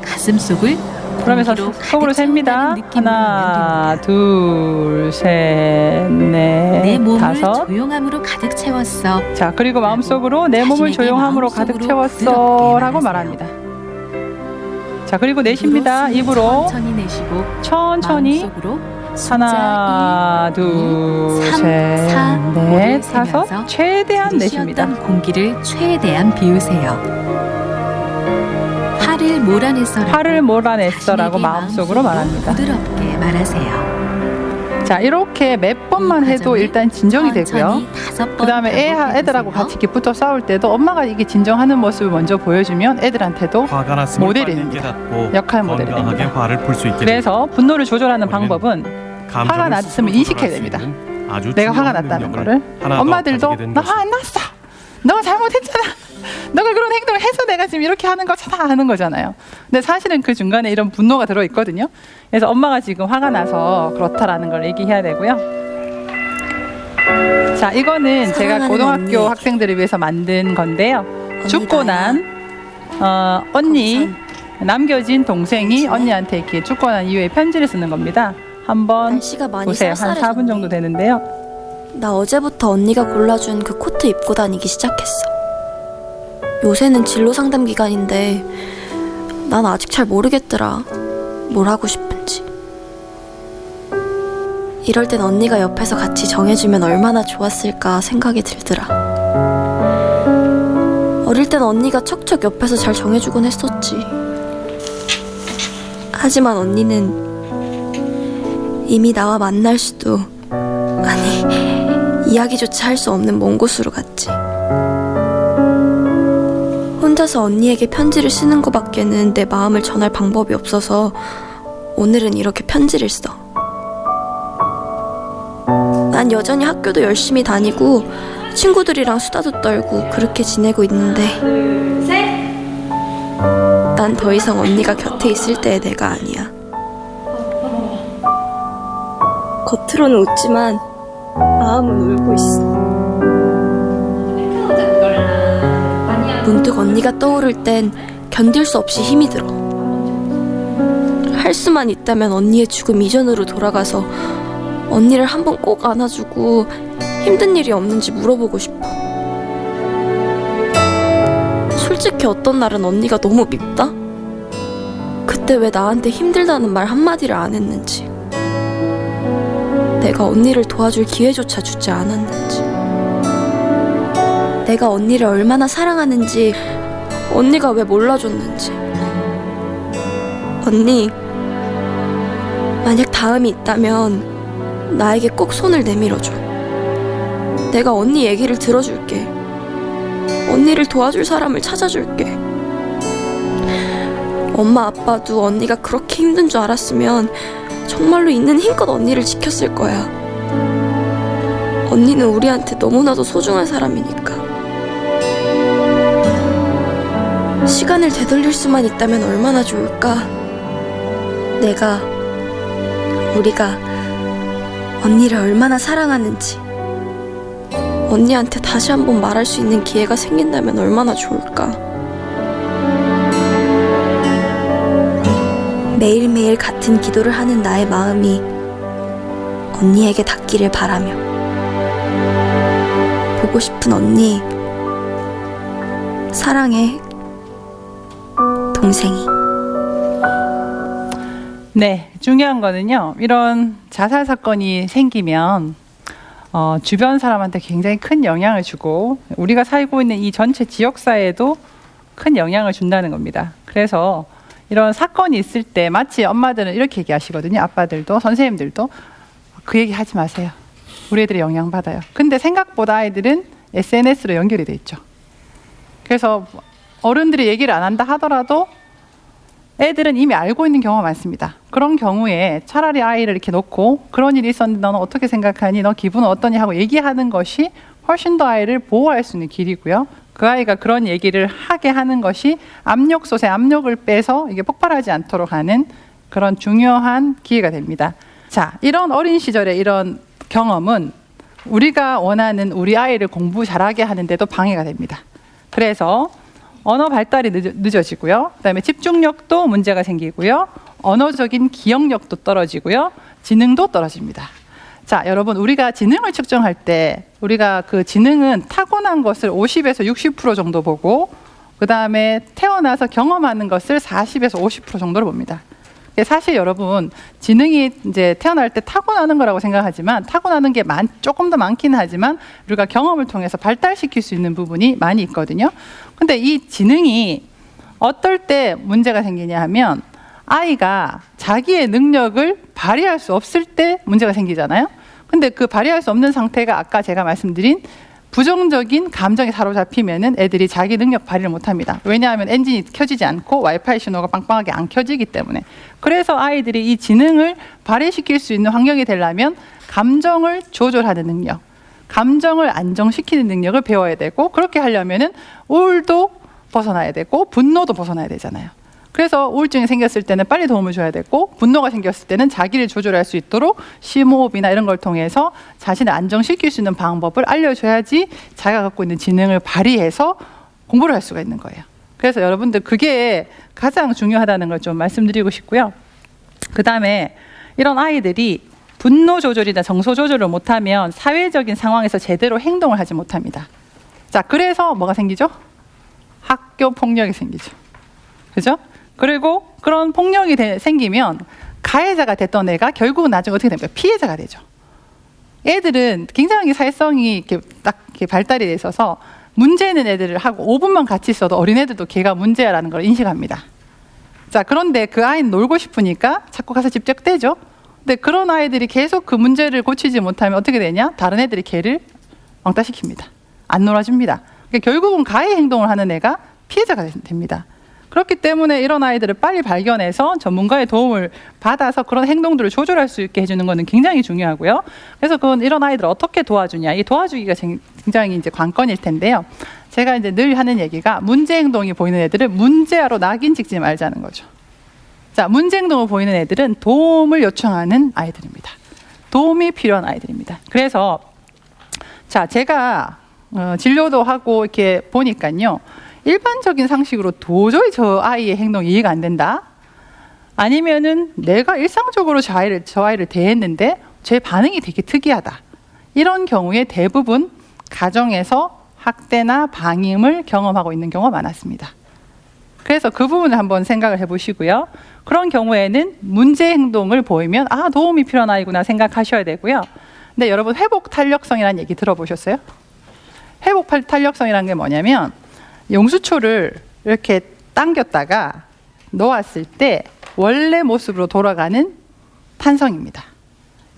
가슴 속을 그러면서 공기로 속으로 가득 셉니다. 채운다는 느낌으로 하나, 하면 됩니다. 둘, 셋, 내 넷, 몸을 다섯. 조용함으로 가득 채웠어. 자, 그리고 마음속으로 내 몸을 자신에게 조용함으로 가득 마음속으로 채웠어 부드럽게 라고 말하세요. 말합니다. 자, 그리고 내쉽니다. 입으로 천천히 내쉬고 천천히 마음속으로 하나, 숫자 1, 둘, 2, 3, 셋, 4, 넷, 5를 다섯. 세면서 최대한 내쉽니다. 들이쉬었던 공기를 최대한 비우세요. 화를 몰아냈어라고 마음속으로 말합니다. 부드럽게 말하세요. 자, 이렇게 몇 번만 해도 일단 진정이 되고요. 그 다음에 애들하고 같이 붙어 싸울 때도 엄마가 이게 진정하는 모습을 먼저 보여주면 애들한테도 화가 났음을 모델이 빨리 됩니다. 깨닫고 역할 모델이 건강하게 됩니다. 화를 풀 수 있게 그래서 분노를 조절하는 우리는 방법은 화가 감정을 났으면 스스로 인식해야 조절할 수 됩니다. 있는 아주 내가 화가 중요한 났다는 능력을 거를 하나 더 엄마들도 가지게 된 나 것이다. 화 안 났어, 너가 잘못했잖아, 너가 그런 행동을 해서 내가 지금 이렇게 하는 거잖아 하는 거잖아요. 근데 사실은 그 중간에 이런 분노가 들어있거든요. 그래서 엄마가 지금 화가 나서 그렇다라는 걸 얘기해야 되고요. 자, 이거는 제가 사랑하는 고등학교 언니. 학생들을 위해서 만든 건데요. 언니 죽고 나야. 난 언니 검산. 남겨진 동생이 그치? 언니한테 이렇게 죽고 난 이후에 편지를 쓰는 겁니다. 한번 날씨가 많이 보세요. 한 4분 쌀쌀해졌네. 정도 되는데요. 나 어제부터 언니가 골라준 그 코트 입고 다니기 시작했어. 요새는 진로 상담 기간인데 난 아직 잘 모르겠더라. 뭘 하고 싶은지. 이럴 땐 언니가 옆에서 같이 정해주면 얼마나 좋았을까 생각이 들더라. 어릴 땐 언니가 척척 옆에서 잘 정해주곤 했었지. 하지만 언니는 이미 나와 만날 수도, 아니, 이야기조차 할 수 없는 먼 곳으로 갔지. 혼자서 언니에게 편지를 쓰는 것밖에는 내 마음을 전할 방법이 없어서 오늘은 이렇게 편지를 써. 난 여전히 학교도 열심히 다니고 친구들이랑 수다도 떨고 그렇게 지내고 있는데 난 더 이상 언니가 곁에 있을 때의 내가 아니야. 겉으로는 웃지만 마음은 울고 있어. 문득 언니가 떠오를 땐 견딜 수 없이 힘이 들어. 할 수만 있다면 언니의 죽음 이전으로 돌아가서 언니를 한번 꼭 안아주고 힘든 일이 없는지 물어보고 싶어. 솔직히 어떤 날은 언니가 너무 밉다? 그때 왜 나한테 힘들다는 말 한마디를 안 했는지, 내가 언니를 도와줄 기회조차 주지 않았는지, 내가 언니를 얼마나 사랑하는지 언니가 왜 몰라줬는지. 언니, 만약 다음이 있다면 나에게 꼭 손을 내밀어줘. 내가 언니 얘기를 들어줄게. 언니를 도와줄 사람을 찾아줄게. 엄마 아빠도 언니가 그렇게 힘든 줄 알았으면 정말로 있는 힘껏 언니를 지켰을 거야. 언니는 우리한테 너무나도 소중한 사람이니까. 시간을 되돌릴 수만 있다면 얼마나 좋을까. 우리가 언니를 얼마나 사랑하는지 언니한테 다시 한번 말할 수 있는 기회가 생긴다면 얼마나 좋을까. 매일매일 같은 기도를 하는 나의 마음이 언니에게 닿기를 바라며 보고 싶은 언니, 사랑해, 동생이. 네, 중요한 거는요. 이런 자살 사건이 생기면 주변 사람한테 굉장히 큰 영향을 주고 우리가 살고 있는 이 전체 지역사회에도 큰 영향을 준다는 겁니다. 그래서 이런 사건이 있을 때 마치 엄마들은 이렇게 얘기하시거든요. 아빠들도 선생님들도 그 얘기 하지 마세요. 우리 애들이 영향받아요. 근데 생각보다 아이들은 SNS로 연결이 돼 있죠. 그래서 어른들이 얘기를 안 한다 하더라도 애들은 이미 알고 있는 경우가 많습니다. 그런 경우에 차라리 아이를 이렇게 놓고 그런 일이 있었는데 너는 어떻게 생각하니? 너 기분은 어떠니? 하고 얘기하는 것이 훨씬 더 아이를 보호할 수 있는 길이고요. 그 아이가 그런 얘기를 하게 하는 것이 압력솥에 압력을 빼서 이게 폭발하지 않도록 하는 그런 중요한 기회가 됩니다. 자, 이런 어린 시절의 이런 경험은 우리가 원하는 우리 아이를 공부 잘하게 하는데도 방해가 됩니다. 그래서 언어 발달이 늦어지고요. 그다음에 집중력도 문제가 생기고요. 언어적인 기억력도 떨어지고요. 지능도 떨어집니다. 자, 여러분, 우리가 지능을 측정할 때 우리가 그 지능은 타고난 것을 50에서 60% 정도 보고 그다음에 태어나서 경험하는 것을 40에서 50% 정도로 봅니다. 사실 여러분, 지능이 이제 태어날 때 타고나는 거라고 생각하지만 타고나는 게 조금 더 많기는 하지만 우리가 경험을 통해서 발달시킬 수 있는 부분이 많이 있거든요. 근데 이 지능이 어떨 때 문제가 생기냐 하면 아이가 자기의 능력을 발휘할 수 없을 때 문제가 생기잖아요. 근데 그 발휘할 수 없는 상태가 아까 제가 말씀드린 부정적인 감정에 사로잡히면은 애들이 자기 능력 발휘를 못합니다. 왜냐하면 엔진이 켜지지 않고 와이파이 신호가 빵빵하게 안 켜지기 때문에. 그래서 아이들이 이 지능을 발휘시킬 수 있는 환경이 되려면 감정을 조절하는 능력, 감정을 안정시키는 능력을 배워야 되고 그렇게 하려면은 우울도 벗어나야 되고 분노도 벗어나야 되잖아요. 그래서 우울증이 생겼을 때는 빨리 도움을 줘야 되고 분노가 생겼을 때는 자기를 조절할 수 있도록 심호흡이나 이런 걸 통해서 자신을 안정시킬 수 있는 방법을 알려줘야지 자기가 갖고 있는 지능을 발휘해서 공부를 할 수가 있는 거예요. 그래서 여러분들 그게 가장 중요하다는 걸 좀 말씀드리고 싶고요. 그 다음에 이런 아이들이 분노 조절이나 정서 조절을 못하면 사회적인 상황에서 제대로 행동을 하지 못합니다. 자, 그래서 뭐가 생기죠? 학교 폭력이 생기죠. 그죠? 그리고 그런 폭력이 생기면 가해자가 됐던 애가 결국은 나중에 어떻게 됩니까? 피해자가 되죠. 애들은 굉장히 사회성이 이렇게 딱 이렇게 발달이 돼 있어서 문제 있는 애들을 하고 5분만 같이 있어도 어린애들도 걔가 문제야라는 걸 인식합니다. 자, 그런데 그 아이는 놀고 싶으니까 자꾸 가서 집적대죠. 근데 그런 아이들이 계속 그 문제를 고치지 못하면 어떻게 되냐? 다른 애들이 걔를 왕따시킵니다. 안 놀아줍니다. 그러니까 결국은 가해 행동을 하는 애가 피해자가 됩니다. 그렇기 때문에 이런 아이들을 빨리 발견해서 전문가의 도움을 받아서 그런 행동들을 조절할 수 있게 해주는 것은 굉장히 중요하고요. 그래서 그건 이런 아이들을 어떻게 도와주냐, 이 도와주기가 굉장히 이제 관건일 텐데요. 제가 이제 늘 하는 얘기가 문제 행동이 보이는 애들은 문제아로 낙인 찍지 말자는 거죠. 자, 문제 행동을 보이는 애들은 도움을 요청하는 아이들입니다. 도움이 필요한 아이들입니다. 그래서 자, 제가 진료도 하고 이렇게 보니까요. 일반적인 상식으로 도저히 저 아이의 행동이 이해가 안 된다. 아니면은 내가 일상적으로 저 아이를 대했는데 제 반응이 되게 특이하다. 이런 경우에 대부분 가정에서 학대나 방임을 경험하고 있는 경우가 많았습니다. 그래서 그 부분을 한번 생각을 해보시고요. 그런 경우에는 문제 행동을 보이면 아, 도움이 필요한 아이구나 생각하셔야 되고요. 근데 여러분 회복 탄력성이라는 얘기 들어보셨어요? 회복 탄력성이라는 게 뭐냐면 용수초를 이렇게 당겼다가 놓았을 때 원래 모습으로 돌아가는 탄성입니다.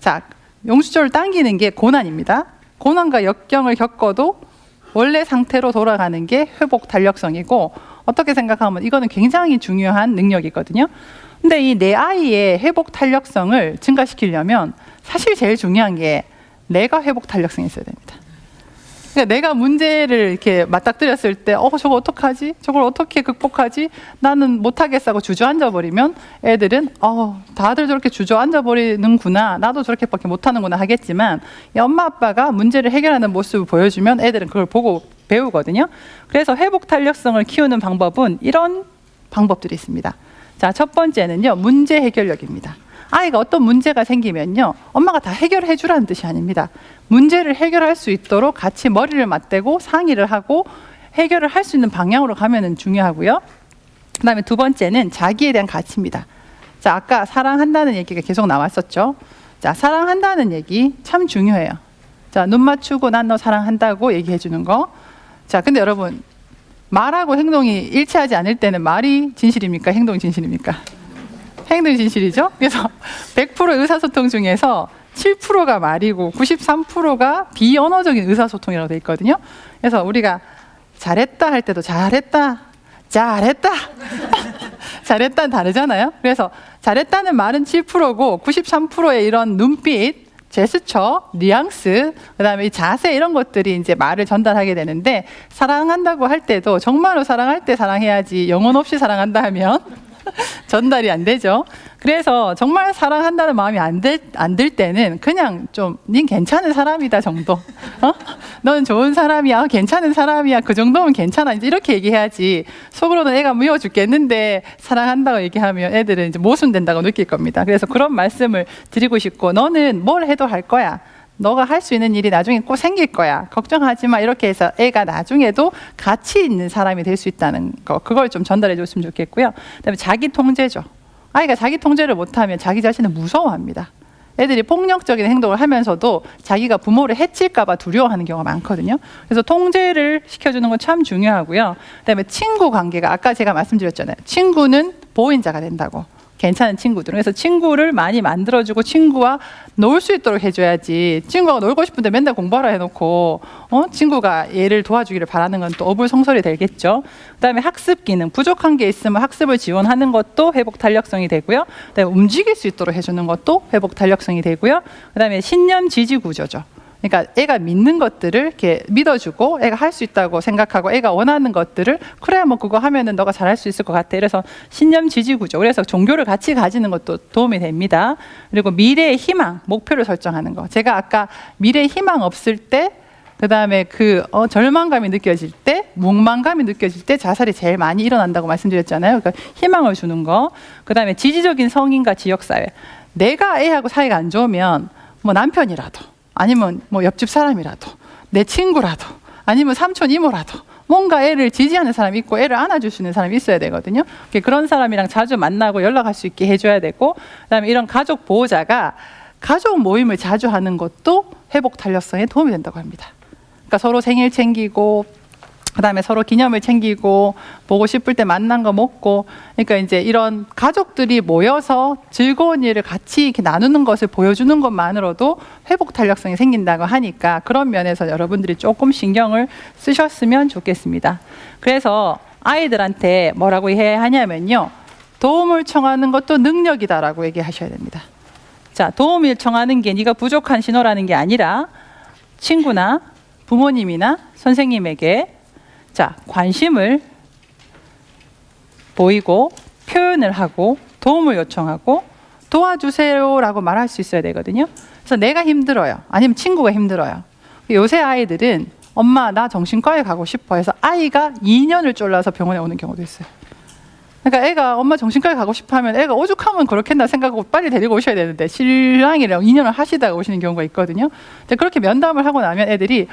자, 용수초를 당기는 게 고난입니다. 고난과 역경을 겪어도 원래 상태로 돌아가는 게 회복 탄력성이고 어떻게 생각하면 이거는 굉장히 중요한 능력이거든요. 근데 이 내 아이의 회복 탄력성을 증가시키려면 사실 제일 중요한 게 내가 회복 탄력성이 있어야 됩니다. 그러니까 내가 문제를 이렇게 맞닥뜨렸을 때, 저거 어떡하지? 저걸 어떻게 극복하지? 나는 못하겠어 하고 주저앉아 버리면 애들은, 다들 저렇게 주저앉아 버리는구나. 나도 저렇게밖에 못하는구나 하겠지만, 이 엄마 아빠가 문제를 해결하는 모습을 보여주면 애들은 그걸 보고 배우거든요. 그래서 회복 탄력성을 키우는 방법은 이런 방법들이 있습니다. 자, 첫 번째는요, 문제 해결력입니다. 아이가 어떤 문제가 생기면요, 엄마가 다 해결해 주라는 뜻이 아닙니다. 문제를 해결할 수 있도록 같이 머리를 맞대고 상의를 하고 해결을 할 수 있는 방향으로 가면은 중요하고요. 그다음에 두 번째는 자기에 대한 가치입니다. 자, 아까 사랑한다는 얘기가 계속 나왔었죠. 자, 사랑한다는 얘기 참 중요해요. 자, 눈 맞추고 난 너 사랑한다고 얘기해 주는 거. 자, 근데 여러분, 말하고 행동이 일치하지 않을 때는 말이 진실입니까? 행동이 진실입니까? 행동이 진실이죠. 그래서 100% 의사소통 중에서 7%가 말이고 93%가 비언어적인 의사소통이라고 되어 있거든요. 그래서 우리가 잘했다 할 때도 잘했다 잘했다는 다르잖아요. 그래서 잘했다는 말은 7%고 93%의 이런 눈빛, 제스처, 뉘앙스, 그다음에 이 자세 이런 것들이 이제 말을 전달하게 되는데, 사랑한다고 할 때도 정말로 사랑할 때 사랑해야지 영혼 없이 사랑한다 하면 전달이 안 되죠. 그래서 정말 사랑한다는 마음이 안 들 때는 그냥 좀 닌 괜찮은 사람이다 정도. 너는 좋은 사람이야, 괜찮은 사람이야, 그 정도면 괜찮아, 이제 이렇게 얘기해야지. 속으로는 애가 미워 죽겠는데 사랑한다고 얘기하면 애들은 이제 모순된다고 느낄 겁니다. 그래서 그런 말씀을 드리고 싶고, 너는 뭘 해도 할 거야. 너가 할 수 있는 일이 나중에 꼭 생길 거야. 걱정하지 마. 이렇게 해서 애가 나중에도 가치 있는 사람이 될 수 있다는 거, 그걸 좀 전달해 줬으면 좋겠고요. 그다음에 자기 통제죠. 아이가 자기 통제를 못하면 자기 자신을 무서워합니다. 애들이 폭력적인 행동을 하면서도 자기가 부모를 해칠까 봐 두려워하는 경우가 많거든요. 그래서 통제를 시켜주는 건 참 중요하고요. 그다음에 친구 관계가, 아까 제가 말씀드렸잖아요. 친구는 보호인자가 된다고. 괜찮은 친구들. 그래서 친구를 많이 만들어주고 친구와 놀 수 있도록 해줘야지. 친구가 놀고 싶은데 맨날 공부하라 해놓고 친구가 얘를 도와주기를 바라는 건 또 어불성설이 되겠죠. 그다음에 학습 기능, 부족한 게 있으면 학습을 지원하는 것도 회복 탄력성이 되고요. 그다음에 움직일 수 있도록 해주는 것도 회복 탄력성이 되고요. 그다음에 신념 지지 구조죠. 그러니까 애가 믿는 것들을 이렇게 믿어주고, 애가 할 수 있다고 생각하고, 애가 원하는 것들을 그래 뭐 그거 하면은 너가 잘할 수 있을 것 같아. 그래서 신념 지지 구조. 그래서 종교를 같이 가지는 것도 도움이 됩니다. 그리고 미래의 희망, 목표를 설정하는 거. 제가 아까 미래의 희망 없을 때, 그다음에 절망감이 느껴질 때, 무망감이 느껴질 때 자살이 제일 많이 일어난다고 말씀드렸잖아요. 그러니까 희망을 주는 거. 그다음에 지지적인 성인과 지역사회. 내가 애하고 사이가 안 좋으면 뭐 남편이라도, 아니면 뭐 옆집 사람이라도, 내 친구라도, 아니면 삼촌 이모라도 뭔가 애를 지지하는 사람이 있고 애를 안아줄 수 있는 사람이 있어야 되거든요. 그런 사람이랑 자주 만나고 연락할 수 있게 해줘야 되고, 그다음에 이런 가족 보호자가 가족 모임을 자주 하는 것도 회복 탄력성에 도움이 된다고 합니다. 그러니까 서로 생일 챙기고, 그다음에 서로 기념을 챙기고, 보고 싶을 때 만난 거 먹고, 그러니까 이제 이런 가족들이 모여서 즐거운 일을 같이 이렇게 나누는 것을 보여주는 것만으로도 회복 탄력성이 생긴다고 하니까, 그런 면에서 여러분들이 조금 신경을 쓰셨으면 좋겠습니다. 그래서 아이들한테 뭐라고 해야 하냐면요, 도움을 청하는 것도 능력이다라고 얘기하셔야 됩니다. 자, 도움을 청하는 게 네가 부족한 신호라는 게 아니라 친구나 부모님이나 선생님에게 관심을 보이고 표현을 하고 도움을 요청하고 도와주세요라고 말할 수 있어야 되거든요. 그래서 내가 힘들어요, 아니면 친구가 힘들어요. 요새 아이들은 엄마 나 정신과에 가고 싶어 해서 아이가 2년을 졸라서 병원에 오는 경우도 있어요. 그러니까 애가 엄마 정신과에 가고 싶어 하면 애가 오죽하면 그렇겠나 생각하고 빨리 데리고 오셔야 되는데 신랑이랑 2년을 하시다가 오시는 경우가 있거든요. 근데 그렇게 면담을 하고 나면 애들이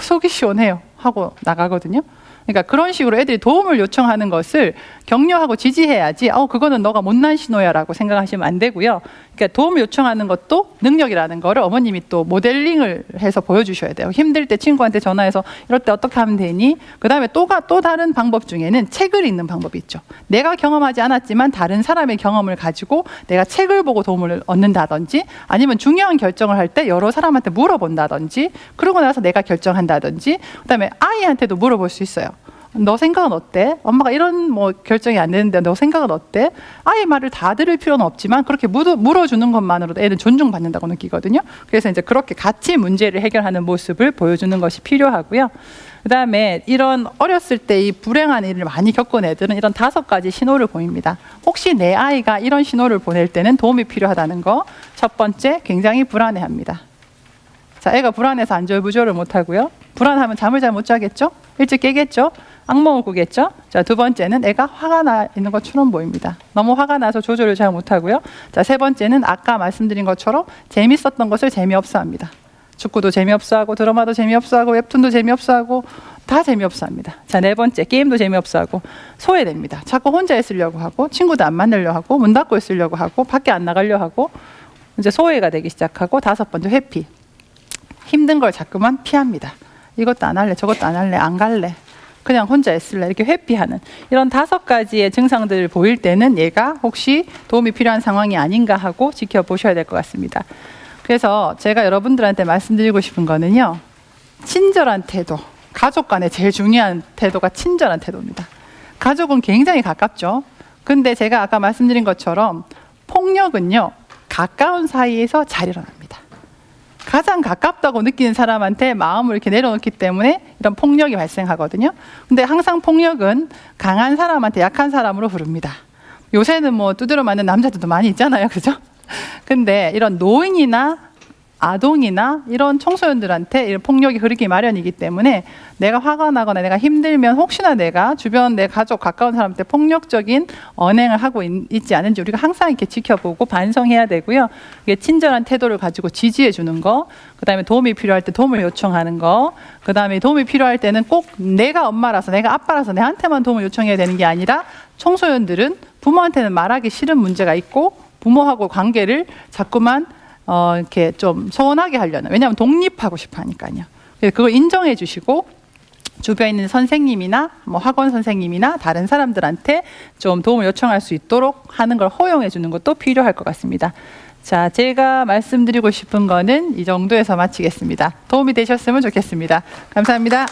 속이 시원해요 하고 나가거든요. 그러니까 그런 식으로 애들이 도움을 요청하는 것을 격려하고 지지해야지 그거는 너가 못난 신호야라고 생각하시면 안 되고요. 그러니까 도움을 요청하는 것도 능력이라는 거를 어머님이 또 모델링을 해서 보여주셔야 돼요. 힘들 때 친구한테 전화해서 이럴 때 어떻게 하면 되니? 그다음에 또 다른 방법 중에는 책을 읽는 방법이 있죠. 내가 경험하지 않았지만 다른 사람의 경험을 가지고 내가 책을 보고 도움을 얻는다든지, 아니면 중요한 결정을 할 때 여러 사람한테 물어본다든지, 그러고 나서 내가 결정한다든지, 그다음에 아이한테도 물어볼 수 있어요. 너 생각은 어때? 엄마가 이런 뭐 결정이 안 되는데 너 생각은 어때? 아이 말을 다 들을 필요는 없지만 그렇게 물어주는 것만으로도 애는 존중받는다고 느끼거든요. 그래서 이제 그렇게 같이 문제를 해결하는 모습을 보여주는 것이 필요하고요. 그다음에 이런 어렸을 때 이 불행한 일을 많이 겪은 애들은 이런 5가지 신호를 보입니다. 혹시 내 아이가 이런 신호를 보낼 때는 도움이 필요하다는 거. 첫 번째, 굉장히 불안해합니다. 자, 애가 불안해서 안절부절을 못하고요. 불안하면 잠을 잘 못 자겠죠? 일찍 깨겠죠? 악몽을 꾸겠죠? 자, 두 번째는 애가 화가 나 있는 것처럼 보입니다. 너무 화가 나서 조절을 잘 못하고요. 자, 세 번째는 아까 말씀드린 것처럼 재밌었던 것을 재미없어 합니다. 축구도 재미없어 하고 드라마도 재미없어 하고 웹툰도 재미없어 하고 다 재미없어 합니다. 자, 네 번째, 게임도 재미없어 하고 소외됩니다. 자꾸 혼자 있으려고 하고 친구도 안 만나려고 하고 문 닫고 있으려고 하고 밖에 안 나가려고 하고 이제 소외가 되기 시작하고 다섯 번째, 회피. 힘든 걸 자꾸만 피합니다. 이것도 안 할래, 저것도 안 할래, 안 갈래. 그냥 혼자 있을래. 이렇게 회피하는 이런 5가지의 증상들을 보일 때는 얘가 혹시 도움이 필요한 상황이 아닌가 하고 지켜보셔야 될 것 같습니다. 그래서 제가 여러분들한테 말씀드리고 싶은 거는요. 친절한 태도. 가족 간에 제일 중요한 태도가 친절한 태도입니다. 가족은 굉장히 가깝죠. 근데 제가 아까 말씀드린 것처럼 폭력은요. 가까운 사이에서 잘 일어납니다. 가장 가깝다고 느끼는 사람한테 마음을 이렇게 내려놓기 때문에 이런 폭력이 발생하거든요. 근데 항상 폭력은 강한 사람한테 약한 사람으로 부릅니다. 요새는 뭐 두드려 맞는 남자들도 많이 있잖아요. 그죠? 근데 이런 노인이나 아동이나 이런 청소년들한테 이런 폭력이 흐르기 마련이기 때문에 내가 화가 나거나 내가 힘들면 혹시나 내가 주변 내 가족 가까운 사람한테 폭력적인 언행을 하고 있지 않은지 우리가 항상 이렇게 지켜보고 반성해야 되고요. 이게 친절한 태도를 가지고 지지해 주는 거, 그다음에 도움이 필요할 때 도움을 요청하는 거, 그다음에 도움이 필요할 때는 꼭 내가 엄마라서 내가 아빠라서 내한테만 도움을 요청해야 되는 게 아니라 청소년들은 부모한테는 말하기 싫은 문제가 있고 부모하고 관계를 자꾸만 이렇게 좀 소원하게 하려는, 왜냐하면 독립하고 싶어 하니까요. 그래서 그걸 인정해 주시고 주변에 있는 선생님이나 뭐 학원 선생님이나 다른 사람들한테 좀 도움을 요청할 수 있도록 하는 걸 허용해 주는 것도 필요할 것 같습니다. 자, 제가 말씀드리고 싶은 거는 이 정도에서 마치겠습니다. 도움이 되셨으면 좋겠습니다. 감사합니다.